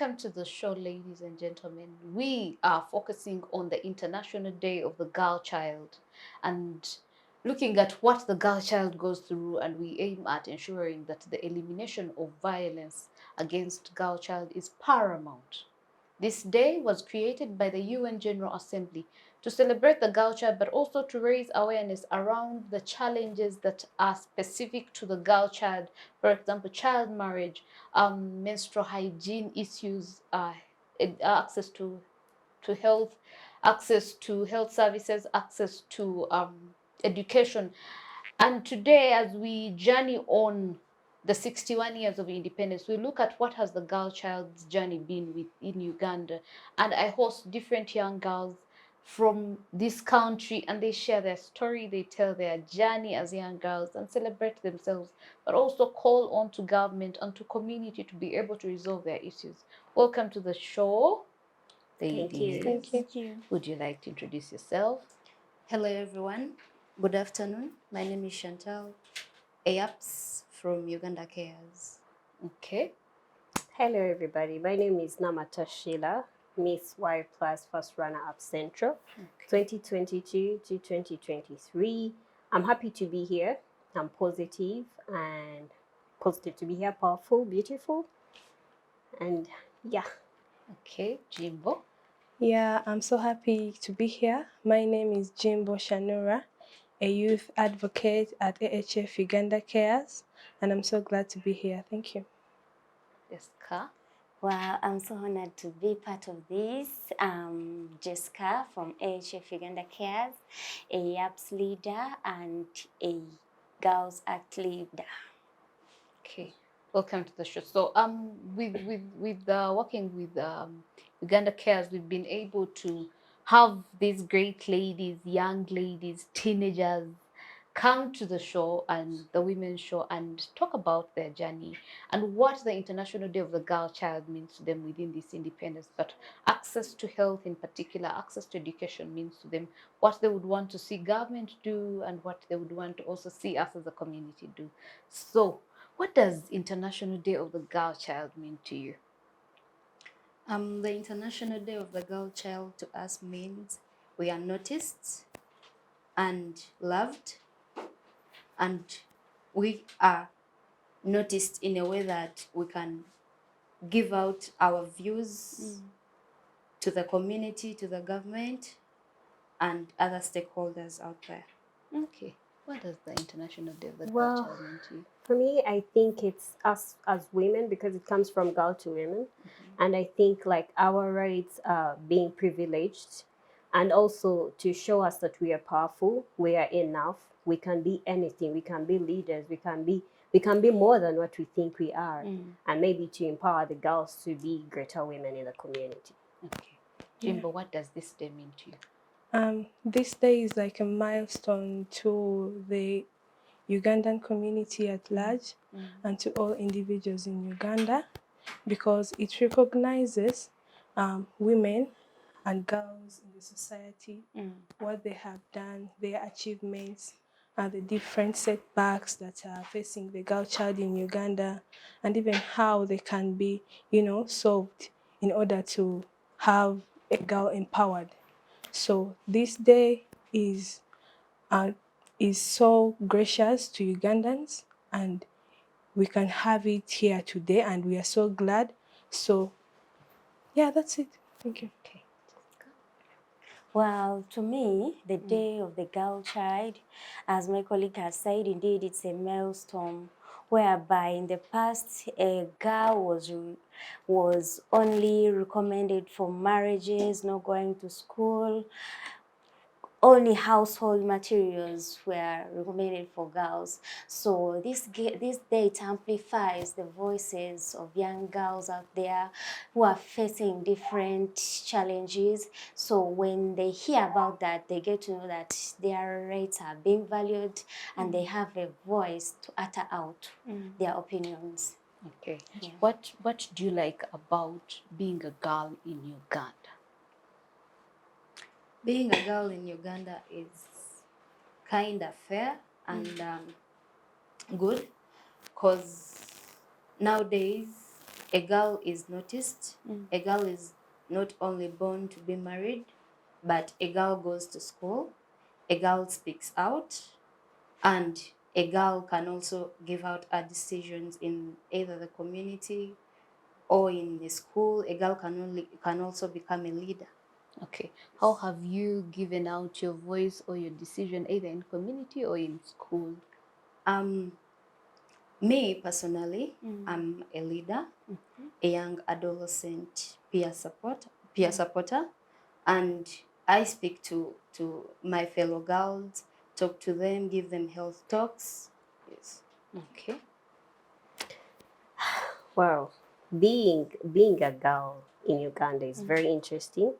Welcome to the show, ladies and gentlemen. We are focusing on the International Day of the Girl Child and looking at what the girl child goes through, and we aim at ensuring that the elimination of violence against girl child is paramount. This day was created by the UN General Assembly to celebrate the girl child, but also to raise awareness around the challenges that are specific to the girl child. For example, child marriage, menstrual hygiene issues, access to health, access to health services, access to education. And today, as we journey on the 61 years of independence, we look at what has the girl child's journey been in Uganda. And I host different young girls from this country, and they share their story, they tell their journey as young girls and celebrate themselves, but also call on to government and to community to be able to resolve their issues. Welcome to the show, ladies. Thank you. Would you like to introduce yourself? Hello, everyone. Good afternoon. My name is Shantal, AAPS from Uganda Cares. Okay. Hello everybody, my name is Namatta Sheila, Miss Y Plus First Runner Up Central, 2022 to 2023. I'm happy to be here. I'm positive to be here, powerful, beautiful, and yeah. Okay, Jimbo. Yeah, I'm so happy to be here. My name is Jimbo Shanurah, a youth advocate at AHF Uganda Cares, and I'm so glad to be here. Thank you. Jessica. Well, I'm so honored to be part of this. Jessica from AHF Uganda Cares, a YAPS leader and a Girls Act leader. Okay, welcome to the show. So with working with Uganda Cares, we've been able to have these great ladies, young ladies, teenagers come to the show and the women's show and talk about their journey and what the International Day of the Girl Child means to them within this independence. But access to health in particular, access to education means to them, what they would want to see government do and what they would want to also see us as a community do. So what does International Day of the Girl Child mean to you? The International Day of the Girl Child to us means we are noticed and loved, and we are noticed in a way that we can give out our views to the community, to the government, and other stakeholders out there. Okay. What does the International Day of the Girl Well, Child mean to you? For me, I think it's us as women because it comes from girl to women. And I think like our rights are being privileged, and also to show us that we are powerful, we are enough, we can be anything, we can be leaders, we can be more than what we think we are, and maybe to empower the girls to be greater women in the community. Okay. Jimbo, what does this day mean to you? This day is like a milestone to the Ugandan community at large and to all individuals in Uganda, because it recognizes women and girls in the society, what they have done, their achievements, and the different setbacks that are facing the girl child in Uganda, and even how they can be, solved in order to have a girl empowered. So this day is so gracious to Ugandans, and we can have it here today, and we are so glad. So, yeah, that's it. Thank you. Okay. Well, to me, the Day of the Girl Child, as my colleague has said, indeed it's a milestone whereby in the past a girl was only recommended for marriages, not going to school. Only household materials were recommended for girls. So this date amplifies the voices of young girls out there who are facing different challenges. So when they hear about that, they get to know that their rights are being valued and they have a voice to utter out their opinions. Okay. Yeah. What do you like about being a girl in Uganda? Being a girl in Uganda is kind of fair and good, because nowadays a girl is noticed. A girl is not only born to be married, but a girl goes to school, a girl speaks out, and a girl can also give out her decisions in either the community or in the school. A girl can also become a leader. Okay. How have you given out your voice or your decision either in community or in school? Me personally, I'm a leader, a young adolescent peer supporter, and I speak to my fellow girls, talk to them, give them health talks. Yes. Okay. Wow, being a girl in Uganda is very interesting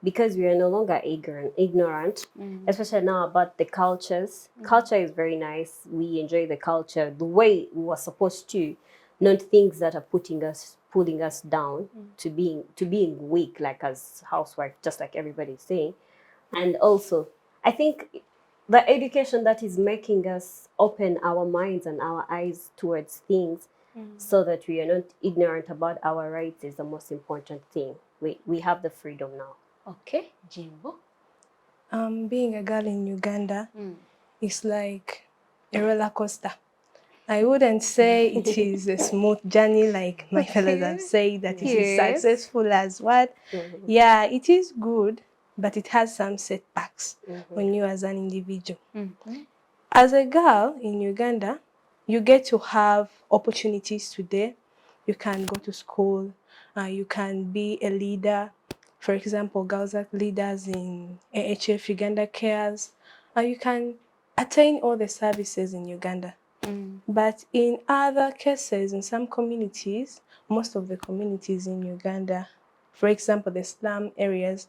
because we are no longer ignorant, especially now about the cultures. Culture is very nice. We enjoy the culture the way we were supposed to, not things that are pulling us down to being weak, like as housewife, just like everybody's saying. And also, I think the education that is making us open our minds and our eyes towards things so that we are not ignorant about our rights is the most important thing. We have the freedom now. Okay. Jimbo. Being a girl in Uganda is like a roller coaster. I wouldn't say it is a smooth journey like my fellows have said, that it is Yes. successful as what. Yeah, it is good, but it has some setbacks on you as an individual. As a girl in Uganda, you get to have opportunities today. You can go to school, you can be a leader. For example, girls are leaders in AHF Uganda Cares. You can attain all the services in Uganda. But in other cases, in some communities, most of the communities in Uganda, for example, the slum areas,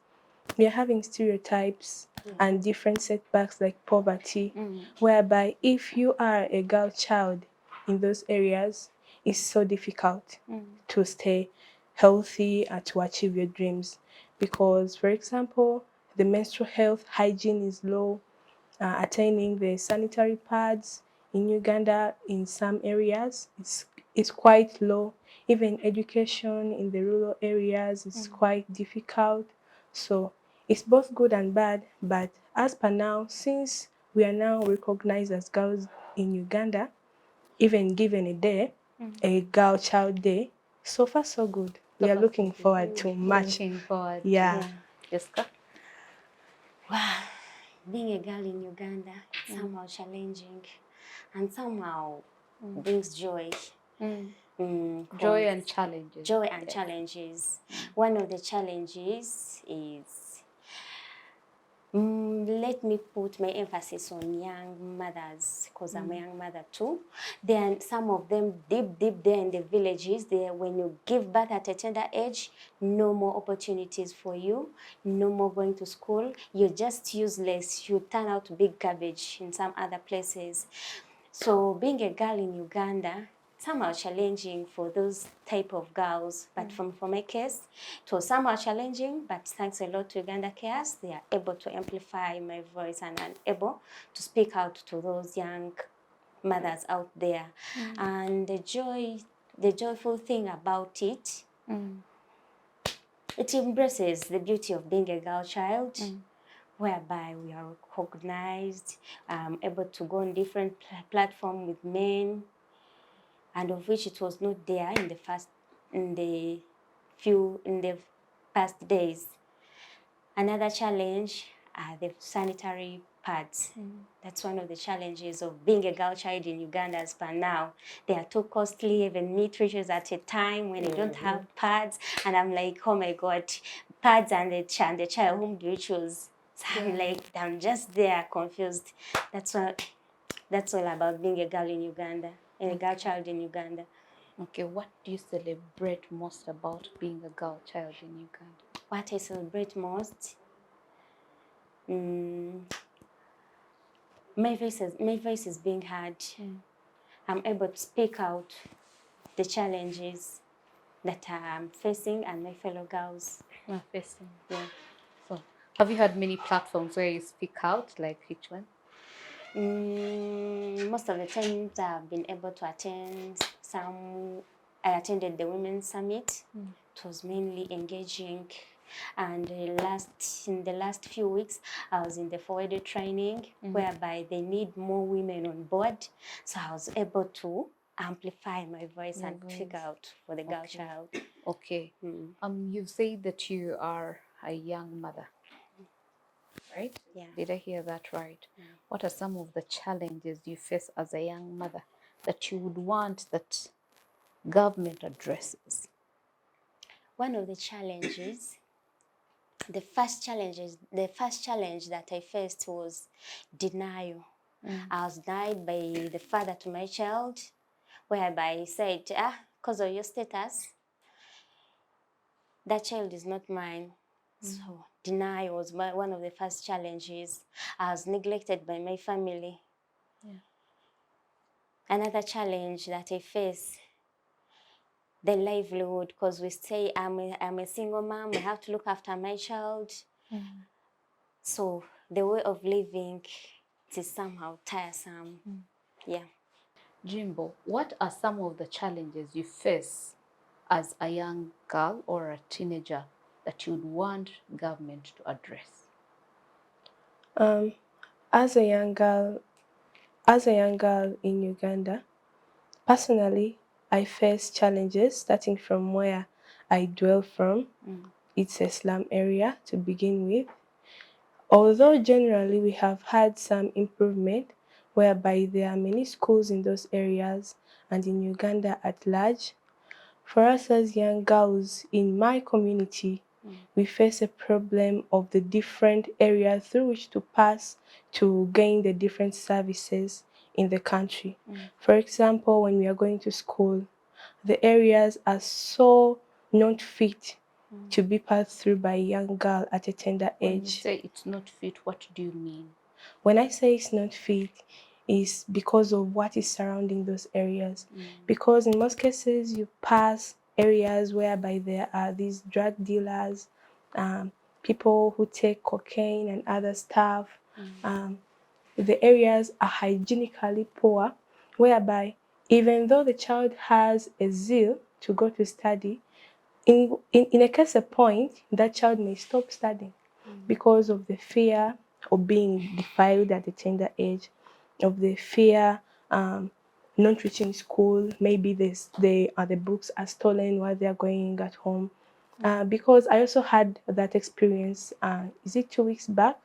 we are having stereotypes and different setbacks like poverty, whereby if you are a girl child in those areas, it's so difficult to stay healthy and to achieve your dreams. Because, for example, the menstrual health hygiene is low, attaining the sanitary pads in Uganda in some areas is quite low. Even education in the rural areas is quite difficult. So it's both good and bad. But as per now, since we are now recognized as girls in Uganda, even given a day, a girl child day, so far so good. We are looking forward to much. Looking forward. Yeah. Jessica. Wow, being a girl in Uganda is somehow challenging and somehow brings joy. Joy and challenges. Joy and challenges. One of the challenges is, let me put my emphasis on young mothers, because I'm a young mother too. Then some of them deep there in the villages, there when you give birth at a tender age, no more opportunities for you, no more going to school. You're just useless. You turn out big garbage in some other places. So being a girl in Uganda, somehow challenging for those type of girls, but for my case, it was somehow challenging, but thanks a lot to Uganda Cares, they are able to amplify my voice and I'm able to speak out to those young mothers out there. And the joyful thing about it, it embraces the beauty of being a girl child, whereby we are recognized, able to go on different platforms with men, and of which it was not there in the past days. Another challenge are the sanitary pads. That's one of the challenges of being a girl child in Uganda as per now. They are too costly, even me reaches at a time when I don't have pads, and I'm like, oh my God, pads and the child, whom do you choose? So I'm just there confused. That's all about being a girl in Uganda, and a girl child in Uganda. Okay, what do you celebrate most about being a girl child in Uganda? What I celebrate most, my voice is being heard. I'm able to speak out the challenges that I'm facing and my fellow girls. Are facing. Yeah. So, have you had many platforms where you speak out? Like which one? Most of the times I've been able to attend some I attended the Women's Summit. It was mainly engaging. And in the last few weeks, I was in the forwarded training, whereby they need more women on board. So I was able to amplify my voice and speak out for the girl child. Okay. You've said that you are a young mother, right? Yeah. Did I hear that right? What are some of the challenges you face as a young mother that you would want that government addresses? One of the challenges, the first challenge that I faced was denial. I was denied by the father to my child, whereby he said, because of your status, that child is not mine. So denial was one of the first challenges. I was neglected by my family. Another challenge that I face, the livelihood, because we say I'm a single mom, I have to look after my child. So the way of living is somehow tiresome. Yeah. Jimbo, what are some of the challenges you face as a young girl or a teenager that you'd want government to address? As a young girl, in Uganda, personally, I face challenges starting from where I dwell from. It's a slum area to begin with. Although generally we have had some improvement, whereby there are many schools in those areas and in Uganda at large, for us as young girls in my community, we face a problem of the different areas through which to pass to gain the different services in the country. For example, when we are going to school, the areas are so not fit to be passed through by a young girl at a tender age. When you say it's not fit, what do you mean? When I say it's not fit, is because of what is surrounding those areas. Because in most cases, you pass areas whereby there are these drug dealers, people who take cocaine and other stuff. The areas are hygienically poor, whereby even though the child has a zeal to go to study, in a case of point, that child may stop studying because of the fear of being defiled at a tender age, of the fear not reaching school. Maybe the books are stolen while they are going at home. Because I also had that experience. Is it 2 weeks back?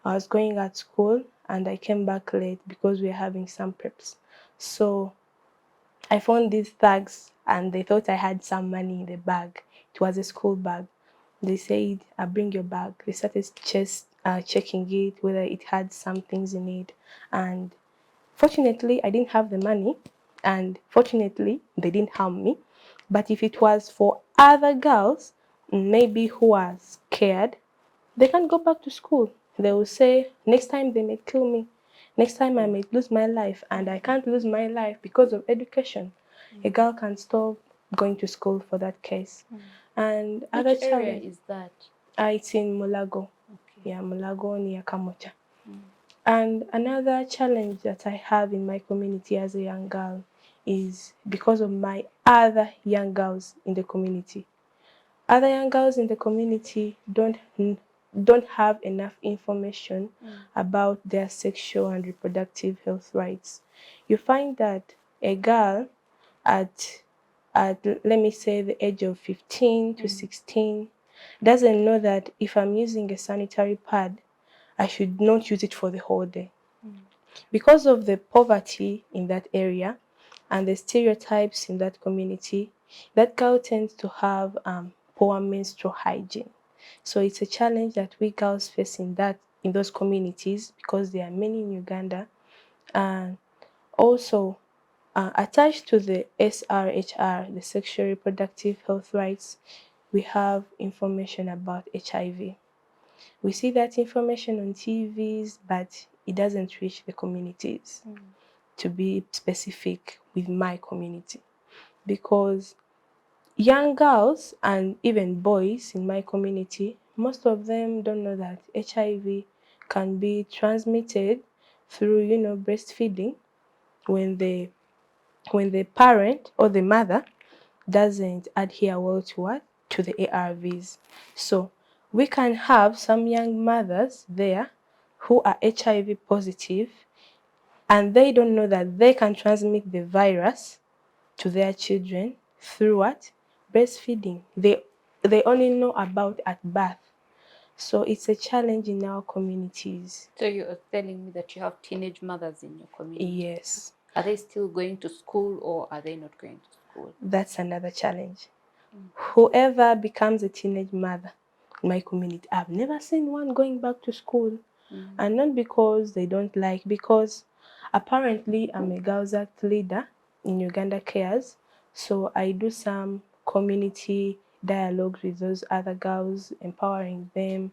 I was going at school and I came back late because we were having some preps. So I found these thugs and they thought I had some money in the bag. It was a school bag. They said, bring your bag. They started checking it, whether it had some things in it. And fortunately, I didn't have the money. And fortunately, they didn't harm me. But if it was for other girls, maybe who are scared, they can't go back to school. They will say, next time they may kill me. Next time I may lose my life. And I can't lose my life because of education. A girl can stop going to school for that case. And other Which area is that? It's in Mulago. Okay. Yeah, Mulago near Kamocha. And another challenge that I have in my community as a young girl is because of my other young girls in the community. Other young girls in the community don't have enough information about their sexual and reproductive health rights. You find that a girl at let me say the age of 15 to 16 doesn't know that if I'm using a sanitary pad, I should not use it for the whole day. Because of the poverty in that area and the stereotypes in that community, that girl tends to have poor menstrual hygiene. So it's a challenge that we girls face in those communities because there are many in Uganda. And also, attached to the SRHR, the Sexual Reproductive Health Rights, we have information about HIV. We see that information on TVs, but it doesn't reach the communities, to be specific with my community. Because young girls and even boys in my community, most of them don't know that HIV can be transmitted through, breastfeeding when the parent or the mother doesn't adhere well to what? To the ARVs. So we can have some young mothers there who are HIV positive and they don't know that they can transmit the virus to their children through what? Breastfeeding. They only know about at birth. So it's a challenge in our communities. So you're telling me that you have teenage mothers in your community? Yes. Are they still going to school or are they not going to school? That's another challenge. Whoever becomes a teenage mother in my community, I've never seen one going back to school. And not because they don't like, because apparently I'm a Girls Act leader in Uganda Cares. So I do some community dialogues with those other girls, empowering them,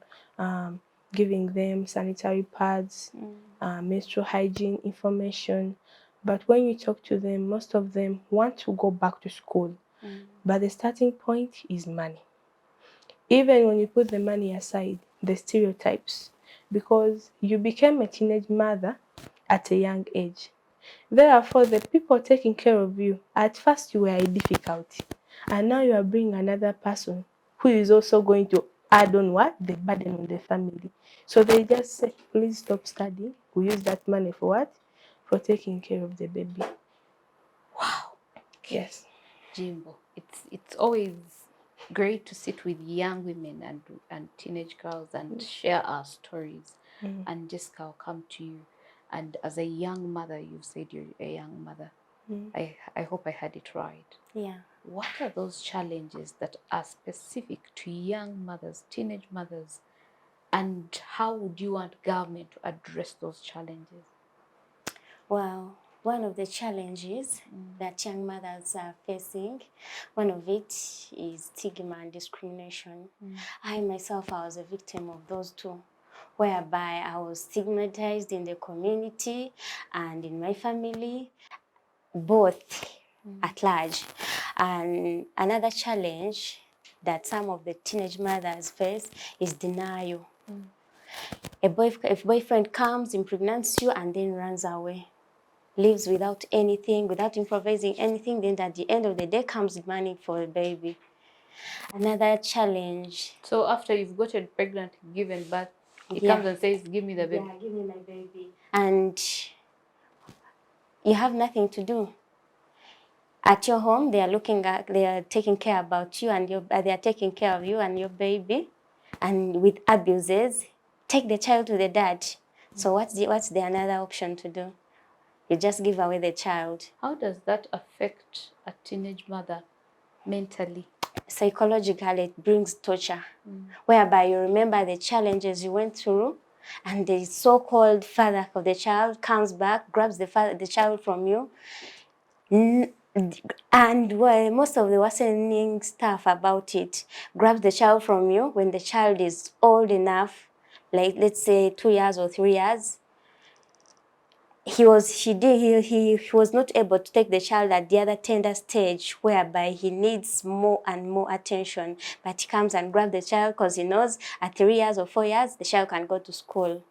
giving them sanitary pads, menstrual hygiene information. But when you talk to them, most of them want to go back to school. But the starting point is money. Even when you put the money aside, the stereotypes, because you became a teenage mother at a young age. Therefore, the people taking care of you, at first you were a difficulty. And now you are bringing another person who is also going to add on what? The burden on the family. So they just say, please stop studying. We use that money for what? For taking care of the baby. Wow. Yes. Jimbo, it's always great to sit with young women and teenage girls and share our stories. And Jessica, I'll come to you. And as a young mother, you said you're a young mother. I hope I had it right. Yeah. What are those challenges that are specific to young mothers, teenage mothers, and how would you want government to address those challenges? Well, one of the challenges that young mothers are facing, one of it is stigma and discrimination. I myself, I was a victim of those two, whereby I was stigmatized in the community and in my family, both at large. And another challenge that some of the teenage mothers face is denial. A boyfriend comes, impregnates you, and then runs away. Lives without anything, without improvising anything, then at the end of the day comes money for a baby. Another challenge. So after you've gotten pregnant, given birth, he Yeah. comes and says, give me the baby. Yeah, give me my baby. And you have nothing to do. At your home, they are taking care about you and they are taking care of you and your baby. And with abuses, take the child to the dad. So what's the another option to do? You just give away the child. How does that affect a teenage mother mentally? Psychologically, it brings torture, whereby you remember the challenges you went through, and the so-called father of the child comes back, grabs the child from you, and well, most of the worsening stuff about it, grabs the child from you when the child is old enough, like let's say 2 years or 3 years. He was not able to take the child at the other tender stage, whereby he needs more and more attention. But he comes and grabs the child because he knows at 3 years or 4 years the child can go to school.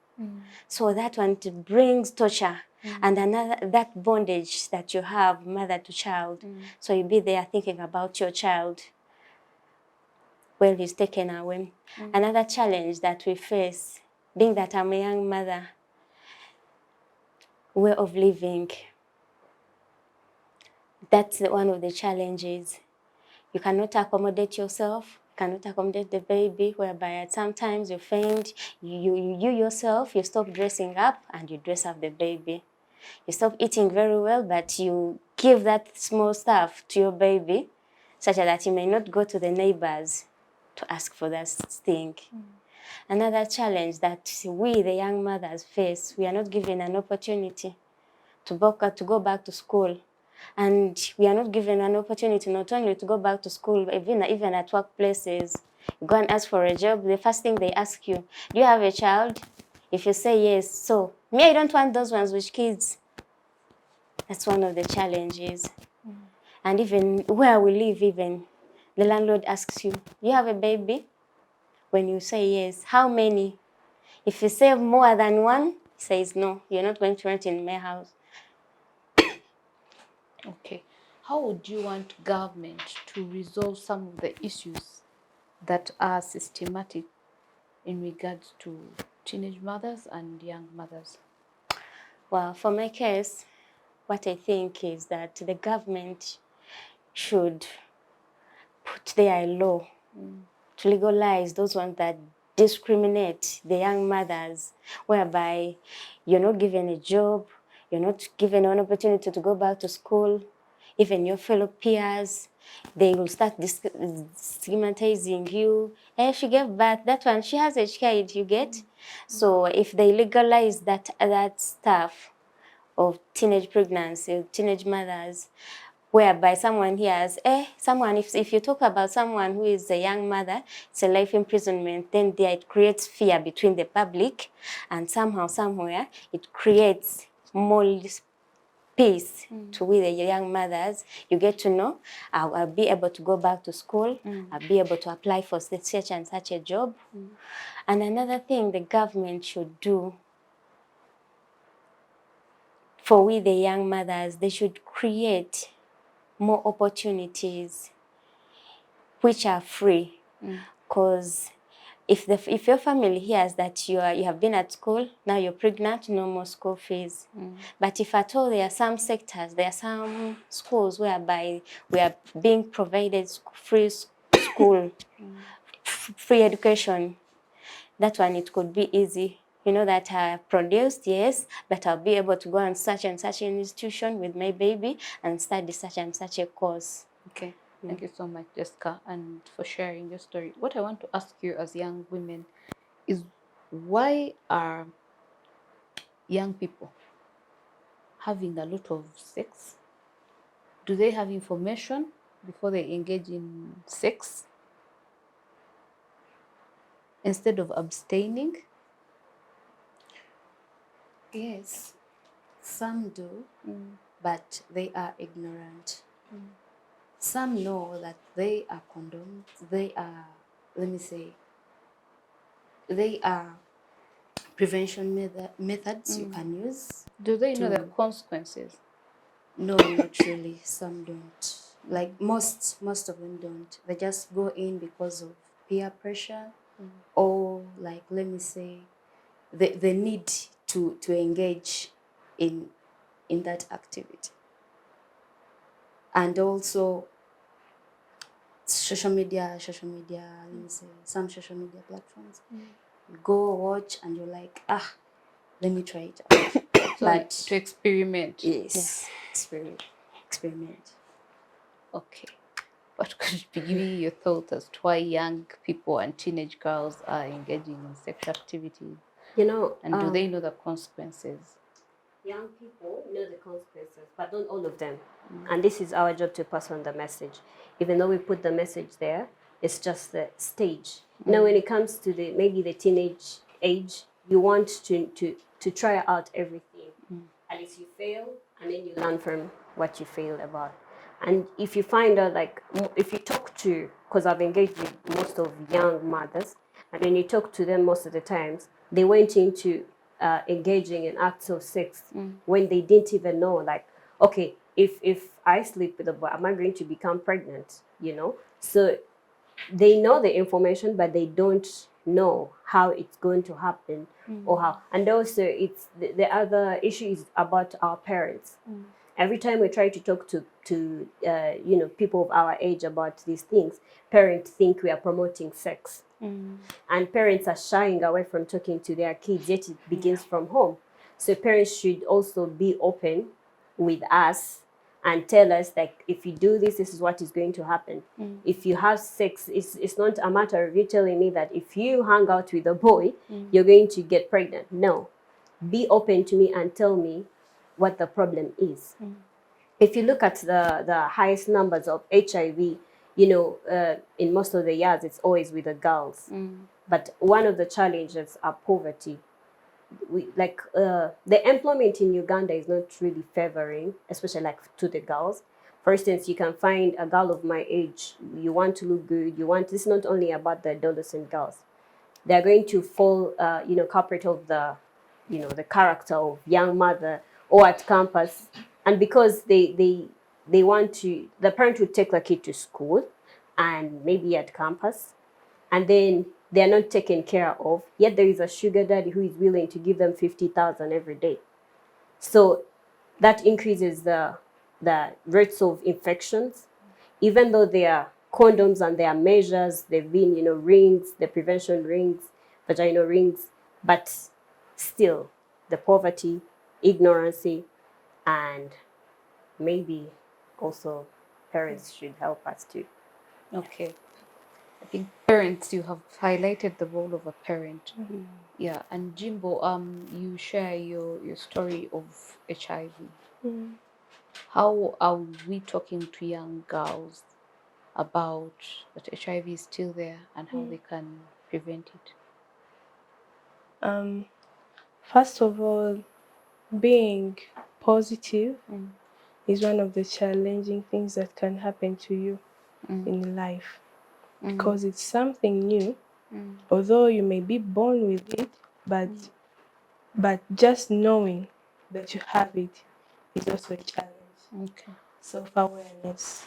So that one brings torture and another that bondage that you have mother to child. So you be there thinking about your child when he's taken away. Another challenge that we face, being that I'm a young mother, way of living. That's one of the challenges. You cannot accommodate yourself, cannot accommodate the baby, whereby at sometimes you faint, you yourself, you stop dressing up and you dress up the baby. You stop eating very well, but you give that small stuff to your baby, such that you may not go to the neighbors to ask for that thing. Another challenge that we, the young mothers, face, we are not given an opportunity to go back to school. And we are not given an opportunity not only to go back to school, but even at workplaces. You go and ask for a job, the first thing they ask you, do you have a child? If you say yes, so me, I don't want those ones with kids. That's one of the challenges. And even where we live, even the landlord asks you, do you have a baby? When you say yes, how many? If you say more than one, he says no, you're not going to rent in my house. Okay. how would you want government to resolve some of the issues that are systematic in regards to teenage mothers and young mothers? Well, for my case, what I think is that the government should put their law to legalize those ones that discriminate the young mothers, whereby you're not given a job, you're not given an opportunity to go back to school, even your fellow peers, they will start stigmatizing you. Hey, she gave birth, that one, she has a child, you get? So if they legalize that stuff of teenage pregnancy, teenage mothers, whereby someone hears, someone, if you talk about someone who is a young mother, it's a life imprisonment, then there it creates fear between the public, and somehow, somewhere, it creates more peace to with the young mothers. You get to know, I'll be able to go back to school, I'll be able to apply for such and such a job. And another thing the government should do for we the young mothers, they should create more opportunities which are free. Because if your family hears that you have been at school, now you're pregnant, no more school fees. But if at all there are some sectors, there are some schools whereby we are being provided free school, free education, that one it could be easy. You know that I produced, yes, but I'll be able to go on such and such an institution with my baby and study such and such a course. Okay. Thank you so much, Jessica, and for sharing your story. What I want to ask you as young women is, why are young people having a lot of sex? Do they have information before they engage in sex instead of abstaining? Yes, some do, but they are ignorant. Some know that they are condoms, they are, let me say, they are prevention methods you can use. Do they know the consequences? No, not really. Some don't. Like most of them don't. They just go in because of peer pressure, or like, let me say, the need to engage in that activity. And also social media, let me say, some social media platforms. You go watch and you're like, let me try it out. So But to experiment. yes, experiment. Okay. What could be giving your thoughts as to why young people and teenage girls are engaging in sexual activities? You know, And do they know the consequences? young people know the consequences, but not all of them. And this is our job to pass on the message. Even though we put the message there, it's just the stage. You know, when it comes to maybe the teenage age, you want to try out everything. At least you fail, and then you learn from what you failed about. And if you find out, like, if you talk to, because I've engaged with most of young mothers, and when you talk to them most of the times, they went into engaging in acts of sex when they didn't even know, like, okay, if I sleep with a boy, am I going to become pregnant? You know? So they know the information, but they don't know how it's going to happen or how. And also, it's the other issue is about our parents. Every time we try to talk to people of our age about these things, parents think we are promoting sex. And parents are shying away from talking to their kids, yet it begins from home. So parents should also be open with us and tell us, like, if you do this, this is what is going to happen. If you have sex, it's not a matter of you telling me that if you hang out with a boy, you're going to get pregnant. No. Be open to me and tell me what the problem is. If you look at the highest numbers of HIV, in most of the years, it's always with the girls. But one of the challenges are poverty. The employment in Uganda is not really favoring, especially like to the girls. For instance, you can find a girl of my age, you want to look good, this is not only about the adolescent girls. They're going to fall, culprit of the character of young mother or at campus. And because they the parent would take the kid to school and maybe at campus, and then they're not taken care of, yet there is a sugar daddy who is willing to give them 50,000 every day. So that increases the rates of infections, even though there are condoms and there are measures, there've been, rings, the prevention rings, vaginal rings, but still the poverty, ignorance, and maybe also parents should help us too. Okay. I think parents, you have highlighted the role of a parent. Yeah, and Jimbo, you share your story of HIV. How are we talking to young girls about that HIV is still there and how they can prevent it? First of all, being positive is one of the challenging things that can happen to you in life, because it's something new. Although you may be born with it, but just knowing that you have it is also a challenge. Okay. Self-awareness.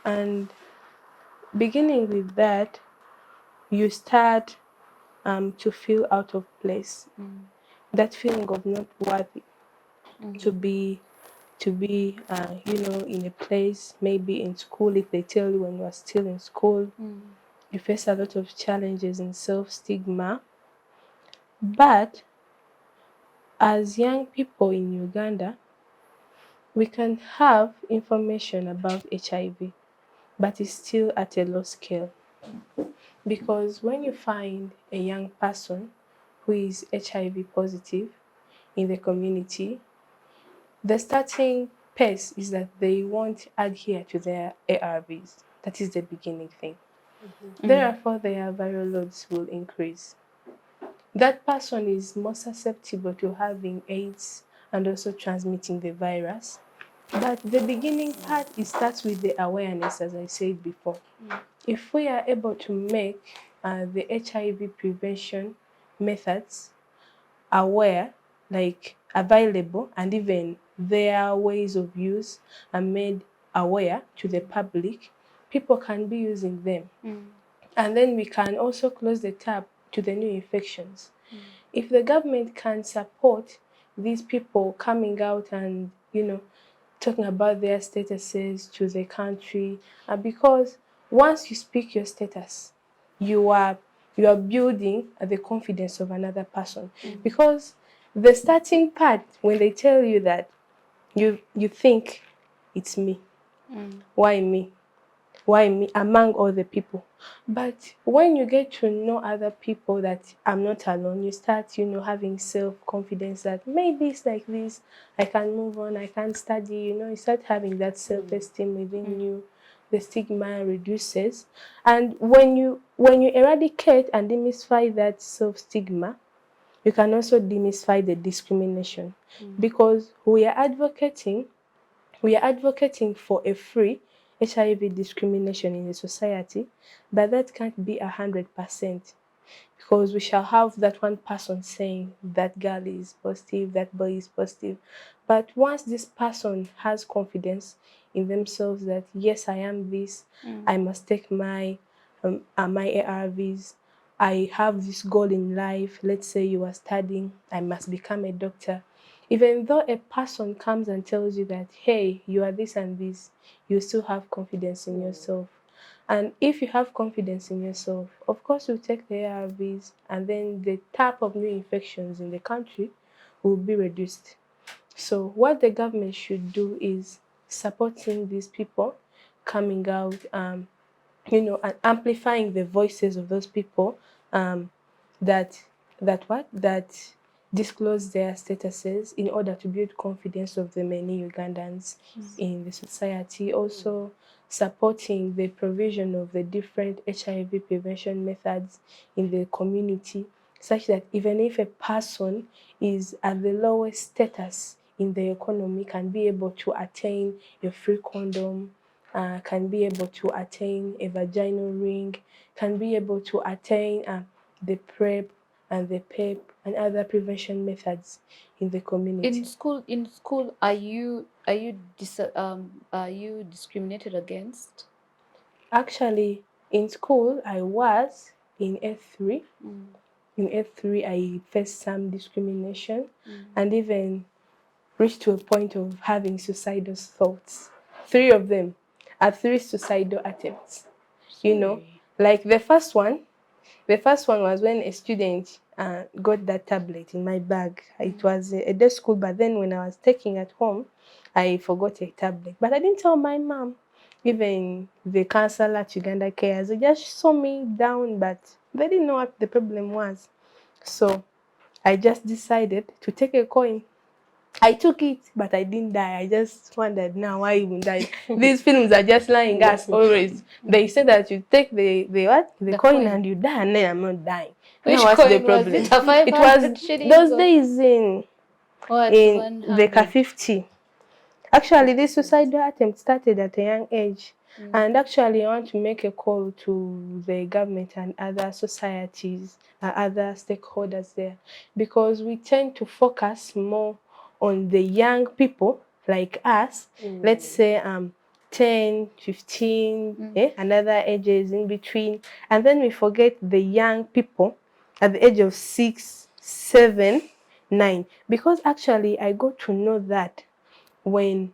And beginning with that, you start to feel out of place. That feeling of not worthy to be in a place, maybe in school. If they tell you when you are still in school, you face a lot of challenges and self-stigma. But as young people in Uganda, we can have information about HIV, but it's still at a low scale. Because when you find a young person who is HIV positive in the community, the starting pace is that they won't adhere to their ARVs. That is the beginning thing. Therefore, their viral loads will increase. That person is more susceptible to having AIDS and also transmitting the virus. But the beginning part, it starts with the awareness, as I said before. If we are able to make the HIV prevention methods aware, like available, and even their ways of use are made aware to the public, people can be using them. And then we can also close the tap to the new infections. If the government can support these people coming out and, talking about their statuses to the country, because once you speak your status, you are building the confidence of another person. Because the starting part, when they tell you that you think it's me, why me? Why me among all the people? But when you get to know other people that I'm not alone, you start, having self-confidence that maybe it's like this, I can move on, I can study, you start having that self-esteem within you. The stigma reduces. And when you eradicate and demystify that self-stigma, you can also demystify the discrimination. Because we are advocating for a free HIV discrimination in the society, but that can't be 100%, because we shall have that one person saying that girl is positive, that boy is positive. But once this person has confidence in themselves that yes, I am this, I must take my ARVs, I have this goal in life. Let's say you are studying, I must become a doctor. Even though a person comes and tells you that, hey, you are this and this, you still have confidence in yourself. And if you have confidence in yourself, of course you take the ARVs, and then the type of new infections in the country will be reduced. So what the government should do is supporting these people coming out, and amplifying the voices of those people that disclose their statuses in order to build confidence of the many Ugandans in the society. Also supporting the provision of the different HIV prevention methods in the community, such that even if a person is at the lowest status in the economy, can be able to attain a free condom, can be able to attain a vaginal ring, can be able to attain the PrEP, and the PEP and other prevention methods in the community. In school, are you discriminated against? Actually, in school, I was in F3. In F3, I faced some discrimination and even reached to a point of having suicidal thoughts. 3 of them are 3 suicidal attempts. You know, like the first one was when a student got that tablet in my bag. It was a day school, but then when I was taking at home, I forgot a tablet. But I didn't tell my mom. Even the counselor at Uganda Cares, they just saw me down, but they didn't know what the problem was. So I just decided to take a coin. I took it, but I didn't die. I just wondered now why even died. These films are just lying us always. They say that you take the what? The coin and you die, and then I'm not dying. Which Now what's the coin was problem? it? A 500 It was shillings? those Or days in what? the 100? 50. Actually, this suicidal attempt started at a young age. And actually, I want to make a call to the government and other societies and other stakeholders there, because we tend to focus more on the young people like us, let's say 10, 15, and other ages in between. And then we forget the young people at the age of 6, 7, 9. Because actually, I got to know that when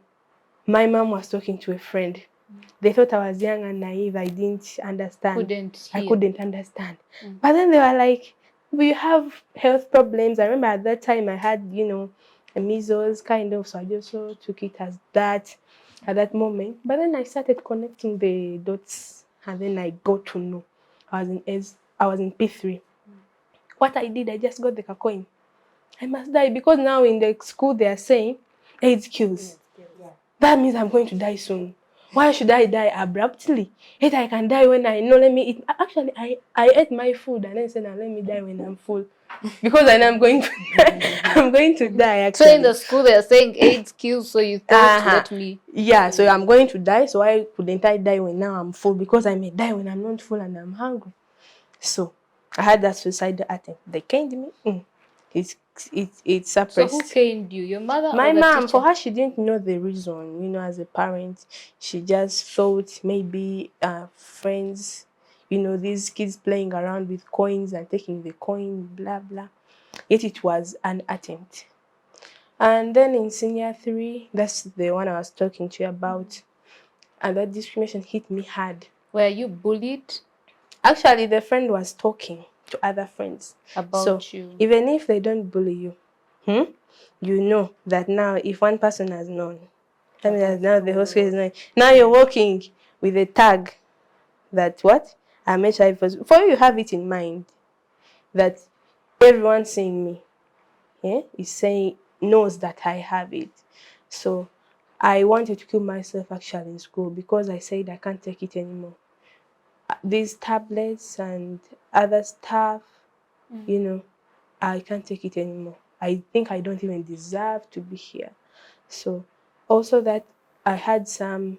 my mom was talking to a friend. They thought I was young and naive. I didn't understand. I couldn't understand. But then they were like, we have health problems. I remember at that time I had, a measles kind of, so I just took it as that at that moment. But then I started connecting the dots, and then I got to know I was in P3. What I did, I just got the coin. I must die, because now in the school they are saying AIDS kills. That means I'm going to die soon. Why should I die abruptly? Yet I can die when I know. Let me eat. Actually, I ate my food and then said, now let me die when I'm full. Because I know I'm going to die. I'm going to die, actually. So in the school they're saying AIDS kills, so you thought, let me. Yeah, so I'm going to die, so why couldn't I die when now I'm full? Because I may die when I'm not full and I'm hungry. So I had that suicidal attempt. They caned me. It's suppressed. So who caned you? Your mother My or the mom, teacher? for her, she didn't know the reason, as a parent. She just thought maybe friends, these kids playing around with coins and taking the coin, blah, blah. Yet it was an attempt. And then in senior 3, that's the one I was talking to you about. And that discrimination hit me hard. Were you bullied? Actually, the friend was talking to other friends. About you. Even if they don't bully you, you know that now if one person has known, that means now the whole school is knowing. Now you're working with a tag that what? I'm HIV positive. For you have it in mind that everyone seeing me is saying, knows that I have it. So I wanted to kill myself actually in school, because I said I can't take it anymore. These tablets and other stuff, I can't take it anymore. I think I don't even deserve to be here. So also that I had some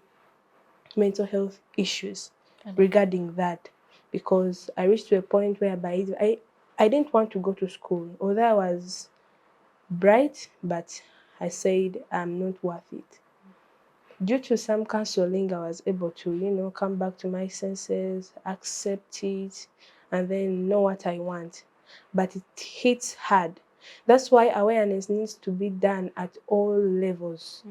mental health issues regarding that, because I reached to a point whereby I didn't want to go to school. Although I was bright, but I said I'm not worth it. Due to some counseling, I was able to, come back to my senses, accept it, and then know what I want. But it hits hard. That's why awareness needs to be done at all levels.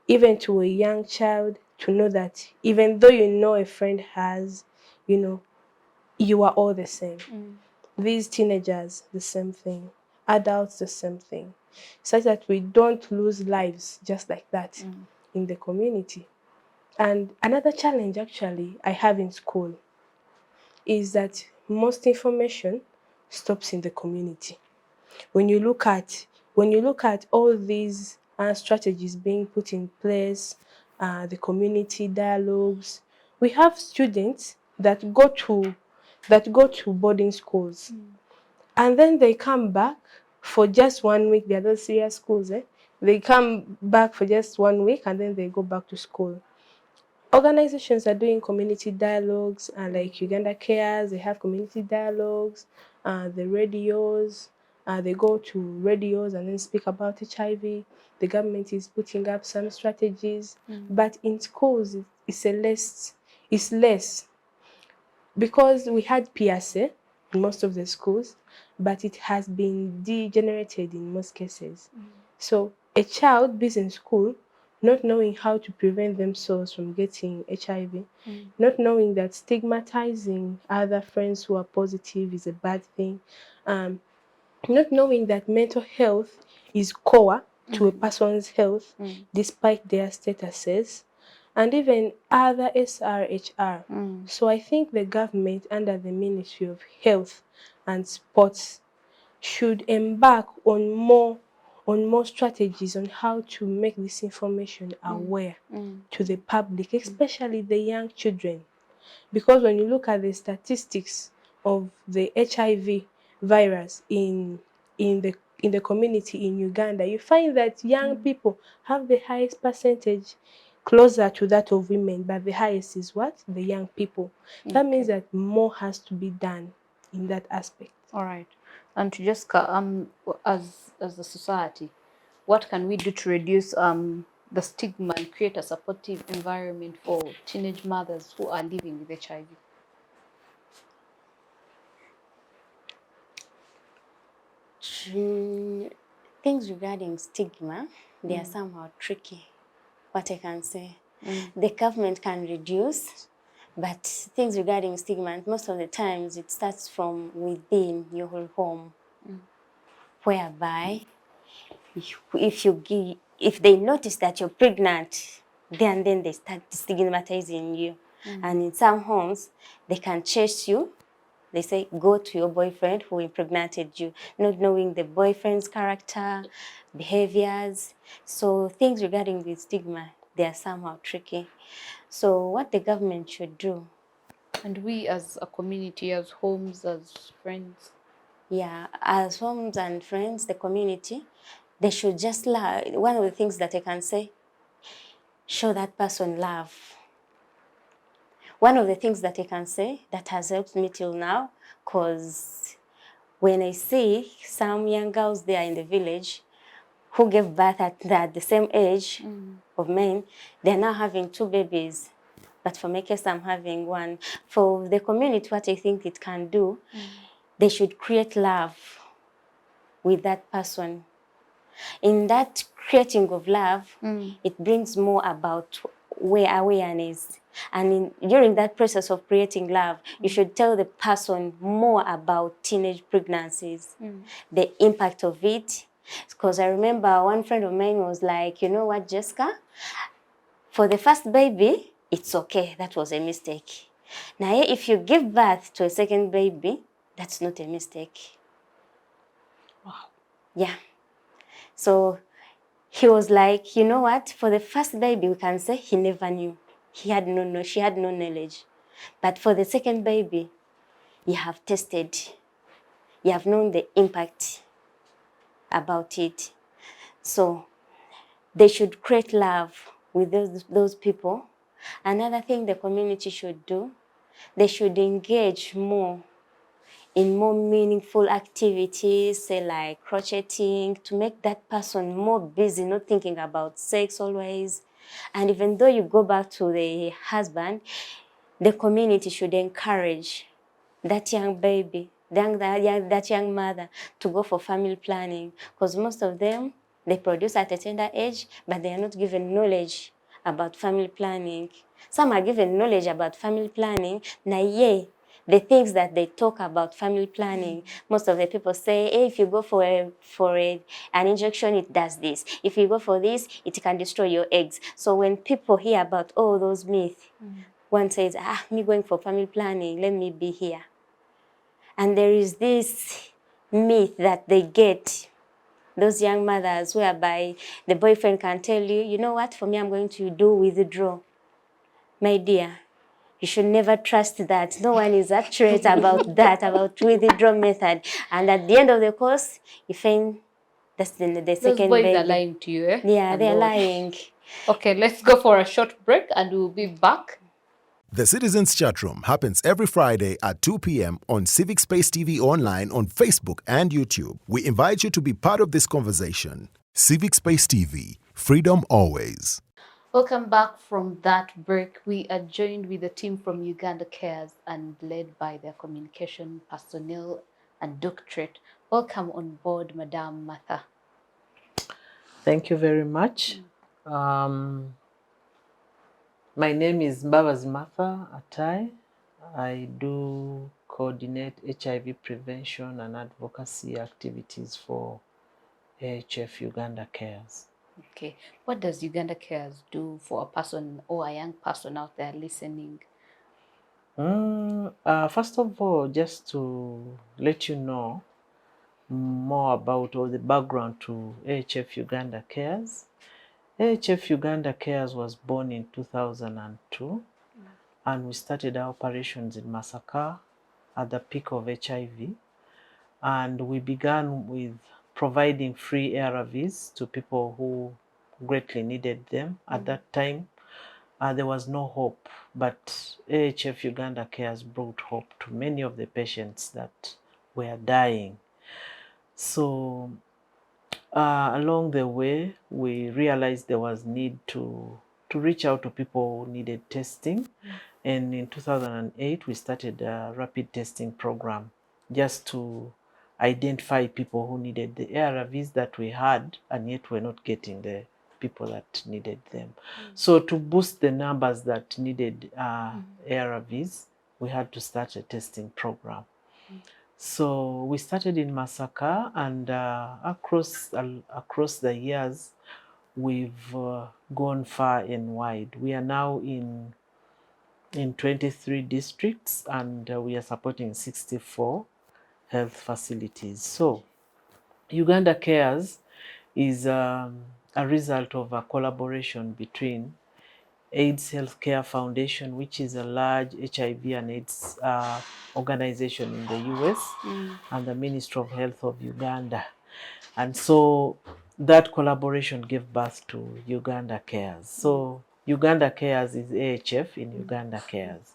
Even to a young child, to know that even though a friend has, you are all the same. These teenagers, the same thing. Adults, the same thing. Such that we don't lose lives just like that in the community. And another challenge actually I have in school is that most information stops in the community. When you look at all these strategies being put in place, the community dialogues, we have students that go to boarding schools, and then they come back for just 1 week. They are those serious schools, They come back for just 1 week and then they go back to school. Organizations are doing community dialogues, and like Uganda Cares, they have community dialogues. the radios. They go to radios and then speak about HIV. The government is putting up some strategies, but in schools it's less because we had PSA in most of the schools, but it has been degenerated in most cases. So a child being in school, not knowing how to prevent themselves from getting HIV, not knowing that stigmatizing other friends who are positive is a bad thing, not knowing that mental health is core to a person's health despite their statuses, and even other SRHR. So I think the government under the Ministry of Health and Sports should embark on more strategies on how to make this information aware to the public, especially the young children. Because when you look at the statistics of the HIV virus in the community in Uganda, you find that young people have the highest percentage, closer to that of women, but the highest is what? The young people. That means that more has to be done in that aspect. All right. And to just as a society, what can we do to reduce the stigma and create a supportive environment for teenage mothers who are living with HIV? Things regarding stigma, they are somehow tricky. What I can say, the government can reduce, but things regarding stigma, most of the times it starts from within your whole home, whereby if they notice that you're pregnant, then they start stigmatizing you. And in some homes, they can chase you. They say, go to your boyfriend who impregnated you, not knowing the boyfriend's character, behaviors. So things regarding the stigma, they are somehow tricky. So what the government should do. And we as a community, as homes, as friends. Yeah, as homes and friends, the community, they should just love. One of the things that I can say, show that person love. One of the things that I can say that has helped me till now, because when I see some young girls there in the village who gave birth at the same age of men, they're now having 2 babies. But for my case, I'm having 1. For the community, what I think it can do, they should create love with that person. In that creating of love, it brings more about awareness. And during that process of creating love, you should tell the person more about teenage pregnancies, the impact of it. Because I remember one friend of mine was like, you know what, Jessica? For the first baby, it's okay. That was a mistake. Now, if you give birth to a second baby, that's not a mistake. Wow. Yeah. So he was like, you know what? For the first baby, we can say he never knew. She had no knowledge. But for the second baby, you have tested. You have known the impact about it. So they should create love with those people. Another thing the community should do, they should engage more in more meaningful activities, say like crocheting, to make that person more busy, not thinking about sex always. And even though you go back to the husband, the community should encourage that young baby, that young mother to go for family planning, because most of them, they produce at a tender age, but they are not given knowledge about family planning. Some are given knowledge about family planning, the things that they talk about family planning, most of the people say, hey, if you go for an injection, it does this. If you go for this, it can destroy your eggs. So when people hear about all those myths, one says, me going for family planning, let me be here. And there is this myth that they get, those young mothers, whereby the boyfriend can tell you, you know what, for me, I'm going to do withdraw. My dear, you should never trust that. No one is accurate about that, about withdraw method. And at the end of the course, you find that's the Those second boys baby. are lying to you, eh? Yeah, A they're lot. lying. Okay, let's go for a short break and we'll be back. The Citizens Chatroom happens every Friday at 2 p.m. on Civic Space TV Online on Facebook and YouTube. We invite you to be part of this conversation. Civic Space TV, freedom always. Welcome back from that break. We are joined with the team from Uganda Cares and led by their communication personnel and doctorate. Welcome on board, Madame Martha. Thank you very much. My name is Mbabazi Atai. I do coordinate HIV prevention and advocacy activities for AHF Uganda Cares. Okay, what does Uganda Cares do for a person or a young person out there listening? First of all, just to let you know more about all the background to AHF Uganda Cares. AHF Uganda Cares was born in 2002, and we started our operations in Masaka at the peak of HIV. And we began with providing free ARVs to people who greatly needed them. At that time, there was no hope, but AHF Uganda Cares brought hope to many of the patients that were dying. So along the way, we realized there was need to reach out to people who needed testing. And in 2008, we started a rapid testing program just to identify people who needed the ARVs that we had, and yet we're not getting the people that needed them. So to boost the numbers that needed ARVs, we had to start a testing program. So we started in Masaka, and across the years, we've gone far and wide. We are now in 23 districts, and we are supporting 64 health facilities. So Uganda Cares is a result of a collaboration between AIDS Healthcare Foundation, which is a large HIV and AIDS organization in the US, and the Ministry of Health of Uganda. And so that collaboration gave birth to Uganda Cares. So Uganda Cares is AHF in Uganda Cares.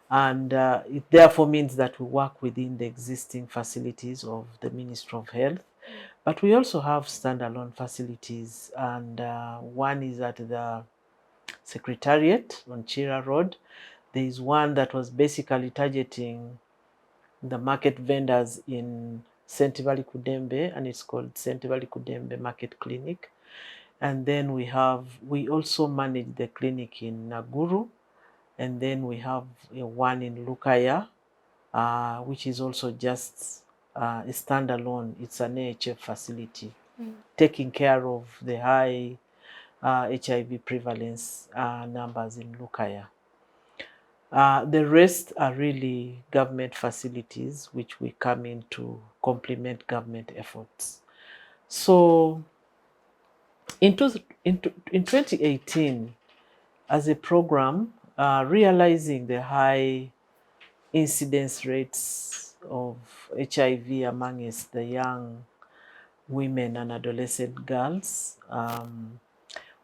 And it therefore means that we work within the existing facilities of the Ministry of Health. But we also have standalone facilities, and one is at the Secretariat on Chira Road. There is one that was basically targeting the market vendors in St. Valley Kudembe, and it's called St. Valley Kudembe Market Clinic. And then we also manage the clinic in Naguru, and then we have one in Lukaya, which is also just a standalone. It's an AHF facility, taking care of the high HIV prevalence numbers in Lukaya. The rest are really government facilities which we come in to complement government efforts. So in 2018, as a program, realizing the high incidence rates of HIV amongst the young women and adolescent girls,